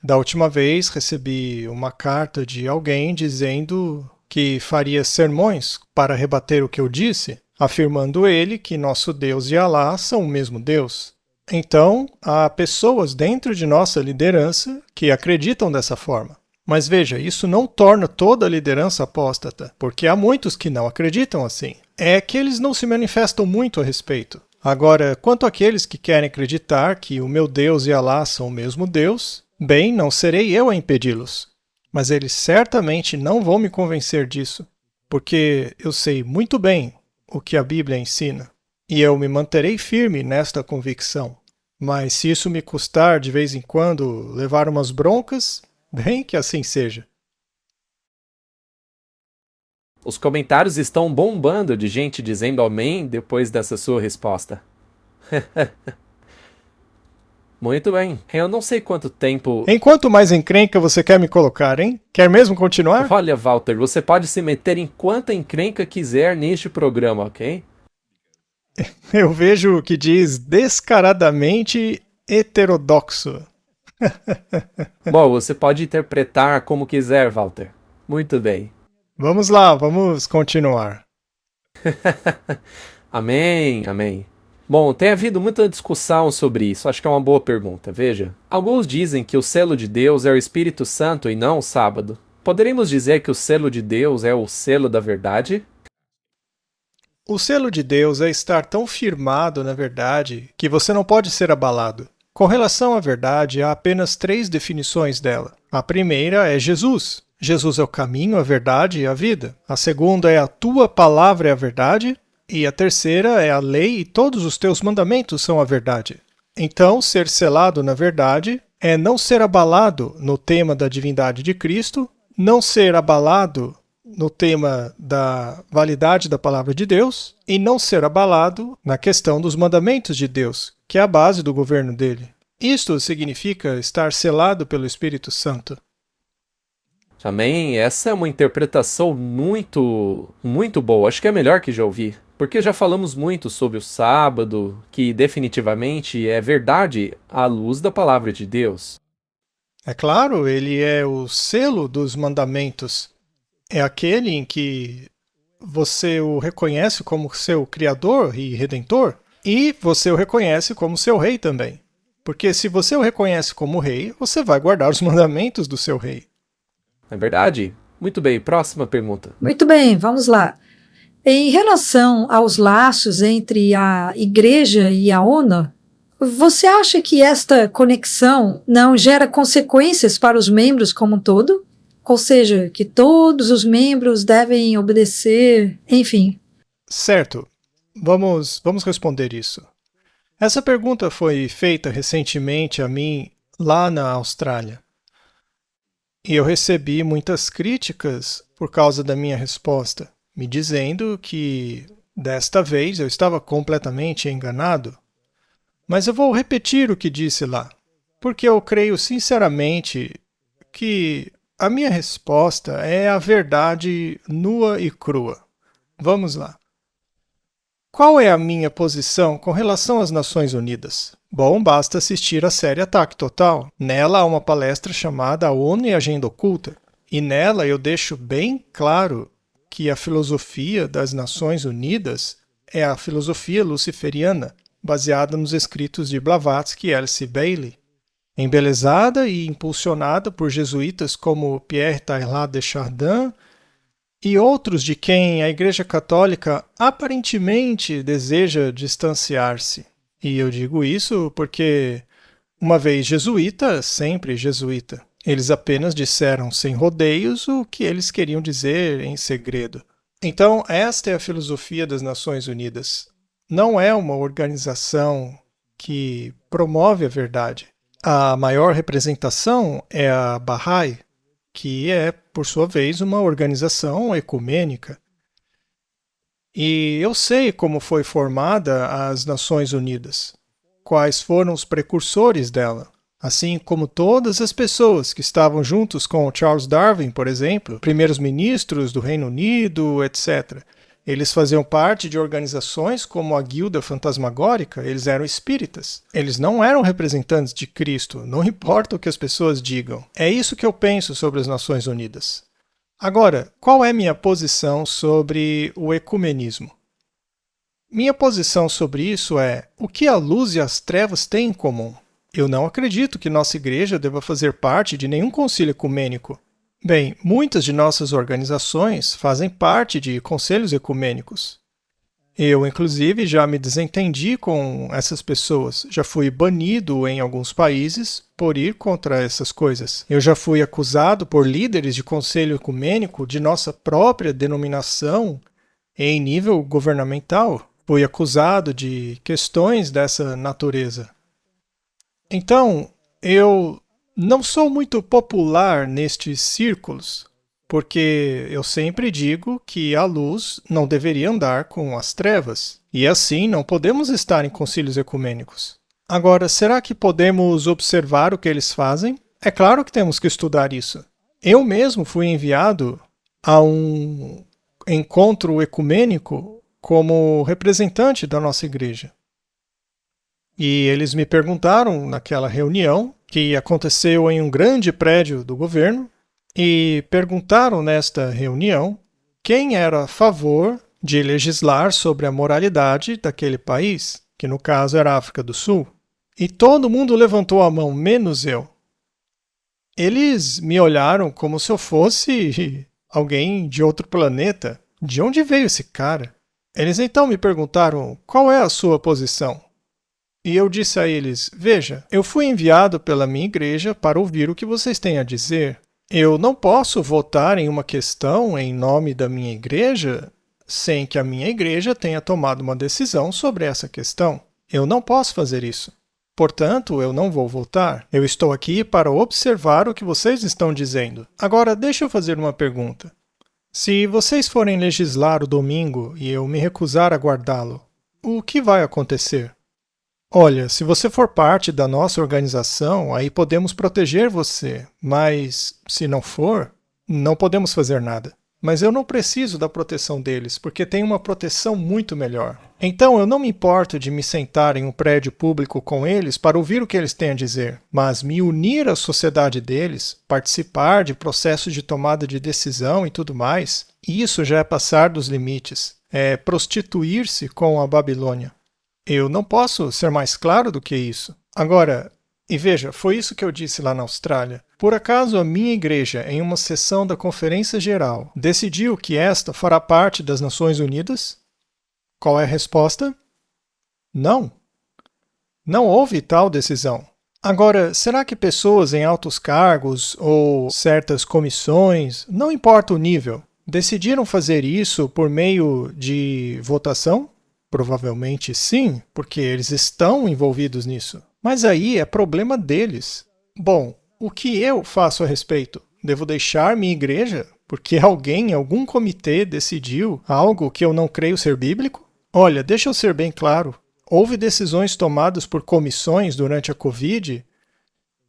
Da última vez recebi uma carta de alguém dizendo que faria sermões para rebater o que eu disse, afirmando ele que nosso Deus e Alá são o mesmo Deus. Então, há pessoas dentro de nossa liderança que acreditam dessa forma. Mas veja, isso não torna toda a liderança apóstata, porque há muitos que não acreditam assim. É que eles não se manifestam muito a respeito. Agora, quanto àqueles que querem acreditar que o meu Deus e Alá são o mesmo Deus, bem, não serei eu a impedi-los. Mas eles certamente não vão me convencer disso, porque eu sei muito bem o que a Bíblia ensina, e eu me manterei firme nesta convicção. Mas se isso me custar de vez em quando levar umas broncas, bem que assim seja. Os comentários estão bombando de gente dizendo amém depois dessa sua resposta. Muito bem. Eu não sei quanto tempo... Em quanto mais encrenca você quer me colocar, hein? Quer mesmo continuar? Olha, Walter, você pode se meter em quanta encrenca quiser neste programa, ok? Eu vejo o que diz descaradamente heterodoxo. Bom, você pode interpretar como quiser, Walter. Muito bem. Vamos lá, vamos continuar. Amém, amém. Bom, tem havido muita discussão sobre isso, acho que é uma boa pergunta, veja. Alguns dizem que o selo de Deus é o Espírito Santo e não o sábado. Poderíamos dizer que o selo de Deus é o selo da verdade? O selo de Deus é estar tão firmado na verdade que você não pode ser abalado. Com relação à verdade, há apenas 3 definições dela. A primeira é Jesus. Jesus é o caminho, a verdade e a vida. A segunda é a tua palavra é a verdade. E a terceira é a lei e todos os teus mandamentos são a verdade. Então, ser selado na verdade é não ser abalado no tema da divindade de Cristo, não ser abalado no tema da validade da palavra de Deus e não ser abalado na questão dos mandamentos de Deus, que é a base do governo dele. Isto significa estar selado pelo Espírito Santo. Também essa é uma interpretação muito boa. Acho que é a melhor que já ouvi. Porque já falamos muito sobre o sábado, que definitivamente é verdade à luz da palavra de Deus. É claro, ele é o selo dos mandamentos. É aquele em que você o reconhece como seu Criador e Redentor, e você o reconhece como seu Rei também. Porque se você o reconhece como Rei, você vai guardar os mandamentos do seu Rei. É verdade? Muito bem, próxima pergunta. Muito bem, vamos lá. Em relação aos laços entre a Igreja e a ONU, você acha que esta conexão não gera consequências para os membros como um todo? Ou seja, que todos os membros devem obedecer, enfim. Certo. Vamos responder isso. Essa pergunta foi feita recentemente a mim lá na Austrália. E eu recebi muitas críticas por causa da minha resposta, me dizendo que desta vez eu estava completamente enganado. Mas eu vou repetir o que disse lá, porque eu creio sinceramente que a minha resposta é a verdade nua e crua. Vamos lá. Qual é a minha posição com relação às Nações Unidas? Bom, basta assistir a série Ataque Total. Nela há uma palestra chamada A ONU e a Agenda Oculta. E nela eu deixo bem claro que a filosofia das Nações Unidas é a filosofia luciferiana, baseada nos escritos de Blavatsky e Alice Bailey, embelezada e impulsionada por jesuítas como Pierre Teilhard de Chardin e outros de quem a Igreja Católica aparentemente deseja distanciar-se. E eu digo isso porque, uma vez jesuíta, sempre jesuíta. Eles apenas disseram sem rodeios o que eles queriam dizer em segredo. Então, esta é a filosofia das Nações Unidas. Não é uma organização que promove a verdade. A maior representação é a Bahá'í, que é, por sua vez, uma organização ecumênica. E eu sei como foi formada as Nações Unidas, quais foram os precursores dela, assim como todas as pessoas que estavam juntos com Charles Darwin, por exemplo, primeiros ministros do Reino Unido, etc. Eles faziam parte de organizações como a Guilda Fantasmagórica, eles eram espíritas. Eles não eram representantes de Cristo, não importa o que as pessoas digam. É isso que eu penso sobre as Nações Unidas. Agora, qual é minha posição sobre o ecumenismo? Minha posição sobre isso é o que a luz e as trevas têm em comum. Eu não acredito que nossa igreja deva fazer parte de nenhum concílio ecumênico. Bem, muitas de nossas organizações fazem parte de conselhos ecumênicos. Eu, inclusive, já me desentendi com essas pessoas. Já fui banido em alguns países por ir contra essas coisas. Eu já fui acusado por líderes de conselho ecumênico de nossa própria denominação em nível governamental. Fui acusado de questões dessa natureza. Então, eu não sou muito popular nestes círculos, porque eu sempre digo que a luz não deveria andar com as trevas, e assim não podemos estar em concílios ecumênicos. Agora, será que podemos observar o que eles fazem? É claro que temos que estudar isso. Eu mesmo fui enviado a um encontro ecumênico como representante da nossa igreja. E eles me perguntaram naquela reunião, que aconteceu em um grande prédio do governo, e perguntaram nesta reunião quem era a favor de legislar sobre a moralidade daquele país, que no caso era a África do Sul. E todo mundo levantou a mão, menos eu. Eles me olharam como se eu fosse alguém de outro planeta. De onde veio esse cara? Eles então me perguntaram qual é a sua posição. E eu disse a eles: veja, eu fui enviado pela minha igreja para ouvir o que vocês têm a dizer. Eu não posso votar em uma questão em nome da minha igreja sem que a minha igreja tenha tomado uma decisão sobre essa questão. Eu não posso fazer isso. Portanto, eu não vou votar. Eu estou aqui para observar o que vocês estão dizendo. Agora, deixa eu fazer uma pergunta. Se vocês forem legislar o domingo e eu me recusar a guardá-lo, o que vai acontecer? Olha, se você for parte da nossa organização, aí podemos proteger você, mas se não for, não podemos fazer nada. Mas eu não preciso da proteção deles, porque tem uma proteção muito melhor. Então eu não me importo de me sentar em um prédio público com eles para ouvir o que eles têm a dizer, mas me unir à sociedade deles, participar de processos de tomada de decisão e tudo mais, isso já é passar dos limites, é prostituir-se com a Babilônia. Eu não posso ser mais claro do que isso. Agora, e veja, foi isso que eu disse lá na Austrália. Por acaso a minha igreja, em uma sessão da Conferência Geral, decidiu que esta fará parte das Nações Unidas? Qual é a resposta? Não. Não houve tal decisão. Agora, será que pessoas em altos cargos ou certas comissões, não importa o nível, decidiram fazer isso por meio de votação? Provavelmente sim, porque eles estão envolvidos nisso. Mas aí é problema deles. Bom, o que eu faço a respeito? Devo deixar minha igreja porque alguém em algum comitê decidiu algo que eu não creio ser bíblico? Olha, deixa eu ser bem claro. Houve decisões tomadas por comissões durante a Covid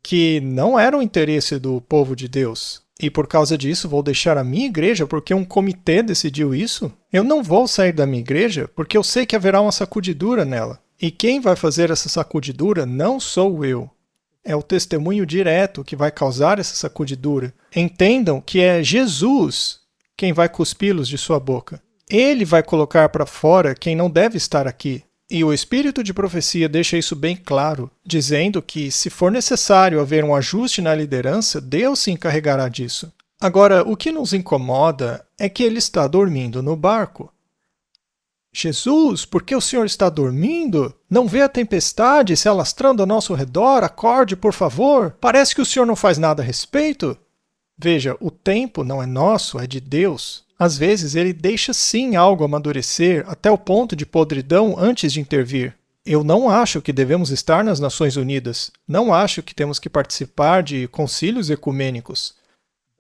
que não eram interesse do povo de Deus. E por causa disso vou deixar a minha igreja porque um comitê decidiu isso? Eu não vou sair da minha igreja porque eu sei que haverá uma sacudidura nela. E quem vai fazer essa sacudidura não sou eu. É o testemunho direto que vai causar essa sacudidura. Entendam que é Jesus quem vai cuspi-los de sua boca. Ele vai colocar para fora quem não deve estar aqui. E o Espírito de Profecia deixa isso bem claro, dizendo que, se for necessário haver um ajuste na liderança, Deus se encarregará disso. Agora, o que nos incomoda é que ele está dormindo no barco. Jesus, por que o senhor está dormindo? Não vê a tempestade se alastrando ao nosso redor? Acorde, por favor. Parece que o senhor não faz nada a respeito. Veja, o tempo não é nosso, é de Deus. Às vezes ele deixa sim algo amadurecer até o ponto de podridão antes de intervir. Eu não acho que devemos estar nas Nações Unidas. Não acho que temos que participar de concílios ecumênicos.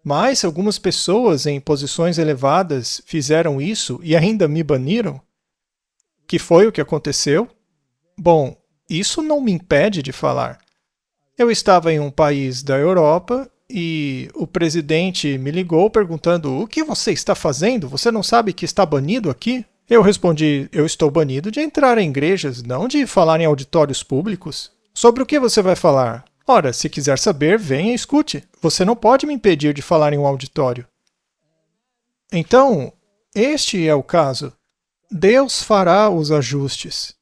Mas se algumas pessoas em posições elevadas fizeram isso e ainda me baniram, que foi o que aconteceu? Bom, isso não me impede de falar. Eu estava em um país da Europa e o presidente me ligou perguntando: o que você está fazendo? Você não sabe que está banido aqui? Eu respondi: eu estou banido de entrar em igrejas, não de falar em auditórios públicos. Sobre o que você vai falar? Ora, se quiser saber, venha e escute. Você não pode me impedir de falar em um auditório. Então, este é o caso. Deus fará os ajustes.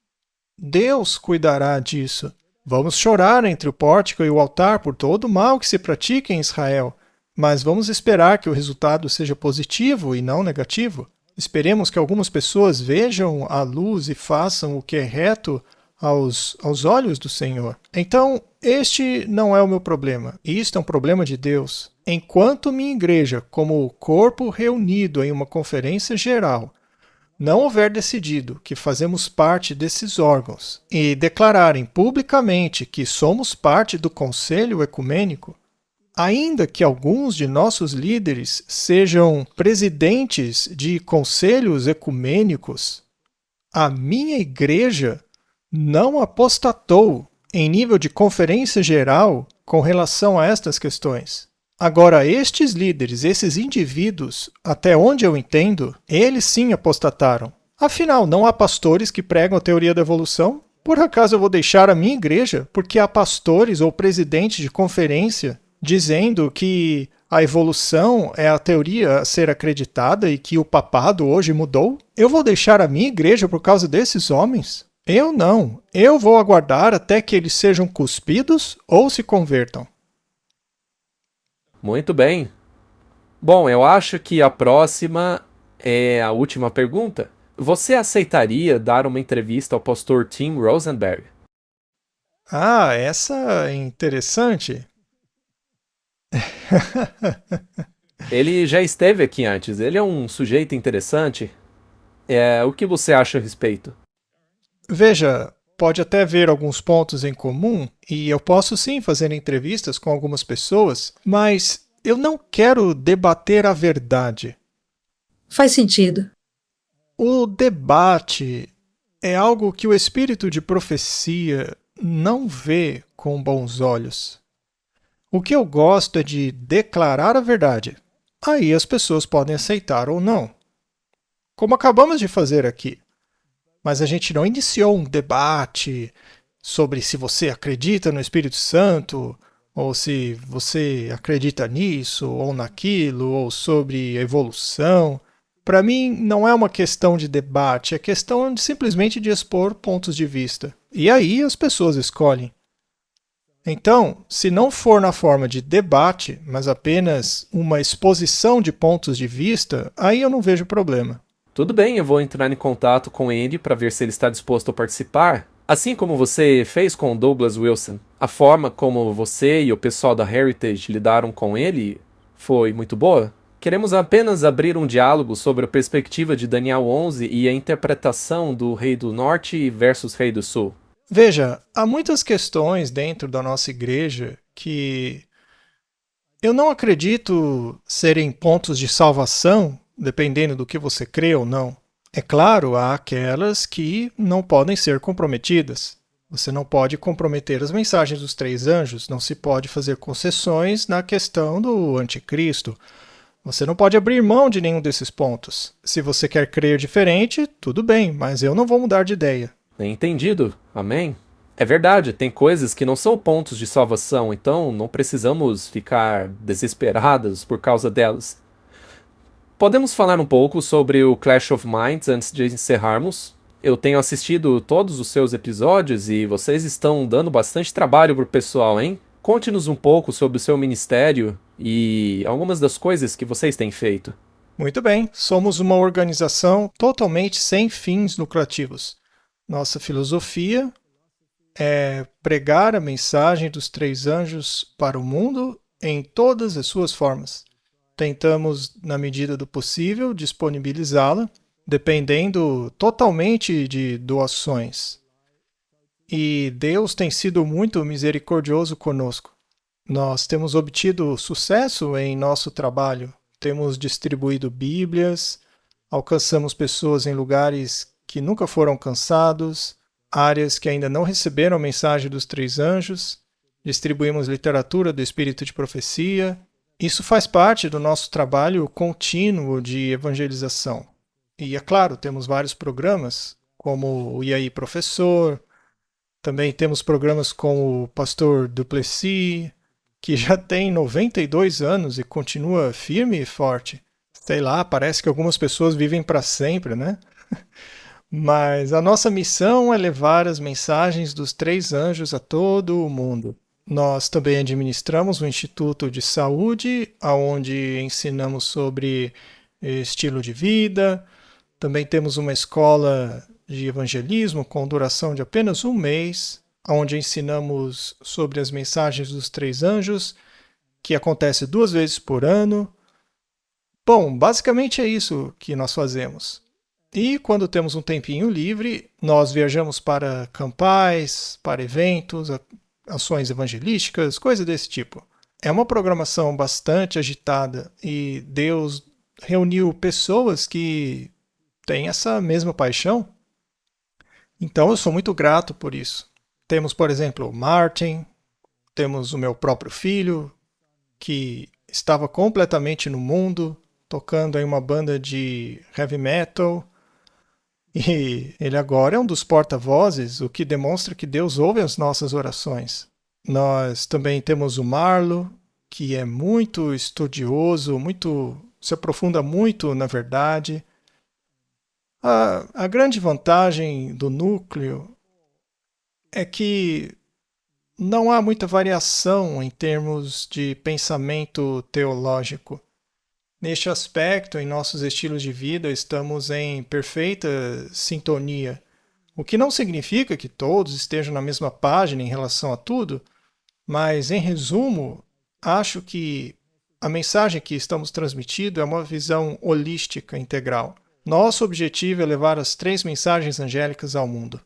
Deus cuidará disso. Vamos chorar entre o pórtico e o altar por todo o mal que se pratica em Israel, mas vamos esperar que o resultado seja positivo e não negativo. Esperemos que algumas pessoas vejam a luz e façam o que é reto aos olhos do Senhor. Então, este não é o meu problema. Isto é um problema de Deus. Enquanto minha igreja, como corpo reunido em uma conferência geral, não houver decidido que fazemos parte desses órgãos e declararem publicamente que somos parte do Conselho Ecumênico, ainda que alguns de nossos líderes sejam presidentes de conselhos ecumênicos, a minha igreja não apostatou em nível de conferência geral com relação a estas questões. Agora, estes líderes, esses indivíduos, até onde eu entendo, eles sim apostataram. Afinal, não há pastores que pregam a teoria da evolução? Por acaso eu vou deixar a minha igreja porque há pastores ou presidentes de conferência dizendo que a evolução é a teoria a ser acreditada e que o papado hoje mudou? Eu vou deixar a minha igreja por causa desses homens? Eu não. Eu vou aguardar até que eles sejam cuspidos ou se convertam. Muito bem. Bom, eu acho que a próxima é a última pergunta. Você aceitaria dar uma entrevista ao pastor Tim Rosenberg? Ah, essa é interessante. Ele já esteve aqui antes, ele é um sujeito interessante. O que você acha a respeito? Veja, pode até haver alguns pontos em comum, e eu posso sim fazer entrevistas com algumas pessoas, mas eu não quero debater a verdade. Faz sentido. O debate é algo que o espírito de profecia não vê com bons olhos. O que eu gosto é de declarar a verdade. Aí as pessoas podem aceitar ou não, como acabamos de fazer aqui. Mas a gente não iniciou um debate sobre se você acredita no Espírito Santo, ou se você acredita nisso ou naquilo, ou sobre evolução. Para mim, não é uma questão de debate, é questão simplesmente de expor pontos de vista. E aí as pessoas escolhem. Então, se não for na forma de debate, mas apenas uma exposição de pontos de vista, aí eu não vejo problema. Tudo bem, eu vou entrar em contato com ele para ver se ele está disposto a participar. Assim como você fez com o Douglas Wilson, a forma como você e o pessoal da Heritage lidaram com ele foi muito boa. Queremos apenas abrir um diálogo sobre a perspectiva de Daniel 11 e a interpretação do Rei do Norte versus Rei do Sul. Veja, há muitas questões dentro da nossa igreja que eu não acredito serem pontos de salvação, dependendo do que você crê ou não. É claro, há aquelas que não podem ser comprometidas. Você não pode comprometer as mensagens dos três anjos, não se pode fazer concessões na questão do anticristo. Você não pode abrir mão de nenhum desses pontos. Se você quer crer diferente, tudo bem, mas eu não vou mudar de ideia. Entendido? Amém? É verdade, tem coisas que não são pontos de salvação, então não precisamos ficar desesperados por causa delas. Podemos falar um pouco sobre o Clash of Minds antes de encerrarmos? Eu tenho assistido todos os seus episódios e vocês estão dando bastante trabalho pro pessoal, hein? Conte-nos um pouco sobre o seu ministério e algumas das coisas que vocês têm feito. Muito bem, somos uma organização totalmente sem fins lucrativos. Nossa filosofia é pregar a mensagem dos três anjos para o mundo em todas as suas formas. Tentamos, na medida do possível, disponibilizá-la, dependendo totalmente de doações. E Deus tem sido muito misericordioso conosco. Nós temos obtido sucesso em nosso trabalho, temos distribuído Bíblias, alcançamos pessoas em lugares que nunca foram alcançados, áreas que ainda não receberam a mensagem dos três anjos, distribuímos literatura do Espírito de Profecia. Isso faz parte do nosso trabalho contínuo de evangelização. E, é claro, temos vários programas, como o E aí Professor, também temos programas com o pastor Duplessis, que já tem 92 anos e continua firme e forte. Sei lá, parece que algumas pessoas vivem para sempre, né? Mas a nossa missão é levar as mensagens dos três anjos a todo o mundo. Nós também administramos um instituto de saúde, onde ensinamos sobre estilo de vida. Também temos uma escola de evangelismo com duração de apenas um mês, onde ensinamos sobre as mensagens dos três anjos, que acontece 2 vezes por ano. Bom, basicamente é isso que nós fazemos. E quando temos um tempinho livre, nós viajamos para campais, para eventos, ações evangelísticas, coisa desse tipo. É uma programação bastante agitada e Deus reuniu pessoas que têm essa mesma paixão. Então eu sou muito grato por isso. Temos, por exemplo, o Martin, temos o meu próprio filho, que estava completamente no mundo, tocando em uma banda de heavy metal. E ele agora é um dos porta-vozes, o que demonstra que Deus ouve as nossas orações. Nós também temos o Marlo, que é muito estudioso, se aprofunda muito na verdade. A grande vantagem do núcleo é que não há muita variação em termos de pensamento teológico. Neste aspecto, em nossos estilos de vida, estamos em perfeita sintonia, o que não significa que todos estejam na mesma página em relação a tudo, mas, em resumo, acho que a mensagem que estamos transmitindo é uma visão holística integral. Nosso objetivo é levar as 3 mensagens angélicas ao mundo.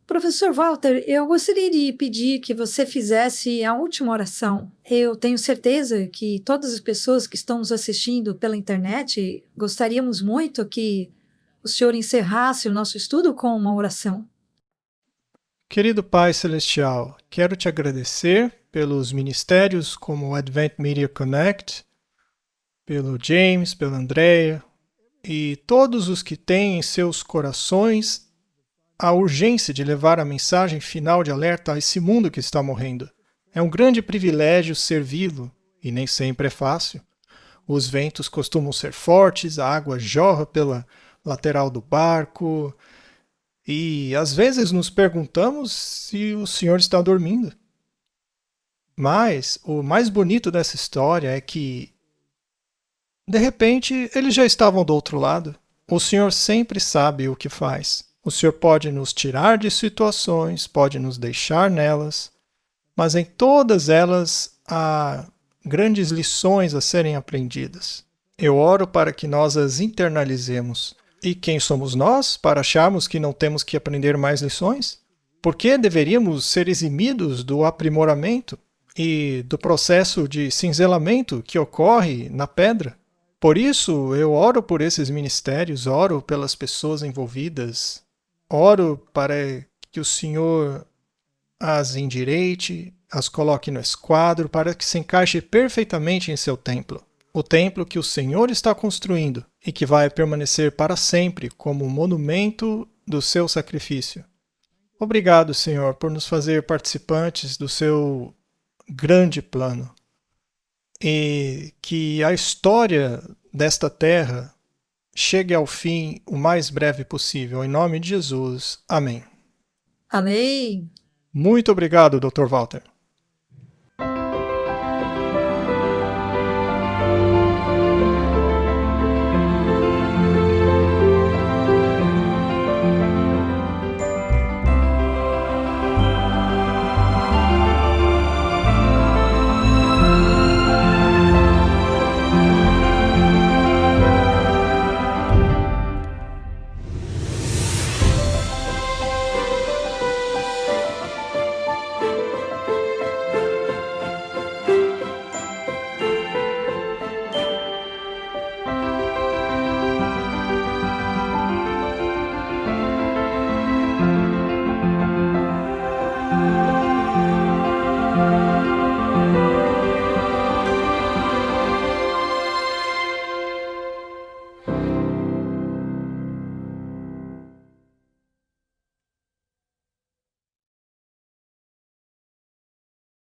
Professor Walter, eu gostaria de pedir que você fizesse a última oração. Eu tenho certeza que todas as pessoas que estão nos assistindo pela internet gostaríamos muito que o senhor encerrasse o nosso estudo com uma oração. Querido Pai Celestial, quero te agradecer pelos ministérios como o Advent Media Connect, pelo James, pela Andrea e todos os que têm em seus corações a urgência de levar a mensagem final de alerta a esse mundo que está morrendo. É um grande privilégio servi-lo, e nem sempre é fácil. Os ventos costumam ser fortes, a água jorra pela lateral do barco, e às vezes nos perguntamos se o Senhor está dormindo. Mas o mais bonito dessa história é que, de repente, eles já estavam do outro lado. O Senhor sempre sabe o que faz. O Senhor pode nos tirar de situações, pode nos deixar nelas, mas em todas elas há grandes lições a serem aprendidas. Eu oro para que nós as internalizemos. E quem somos nós para acharmos que não temos que aprender mais lições? Por que deveríamos ser eximidos do aprimoramento e do processo de cinzelamento que ocorre na pedra? Por isso, eu oro por esses ministérios, oro pelas pessoas envolvidas, oro para que o Senhor as endireite, as coloque no esquadro, para que se encaixe perfeitamente em seu templo. O templo que o Senhor está construindo e que vai permanecer para sempre como um monumento do seu sacrifício. Obrigado, Senhor, por nos fazer participantes do seu grande plano. E que a história desta terra chegue ao fim o mais breve possível. Em nome de Jesus. Amém. Amém. Muito obrigado, Dr. Walter.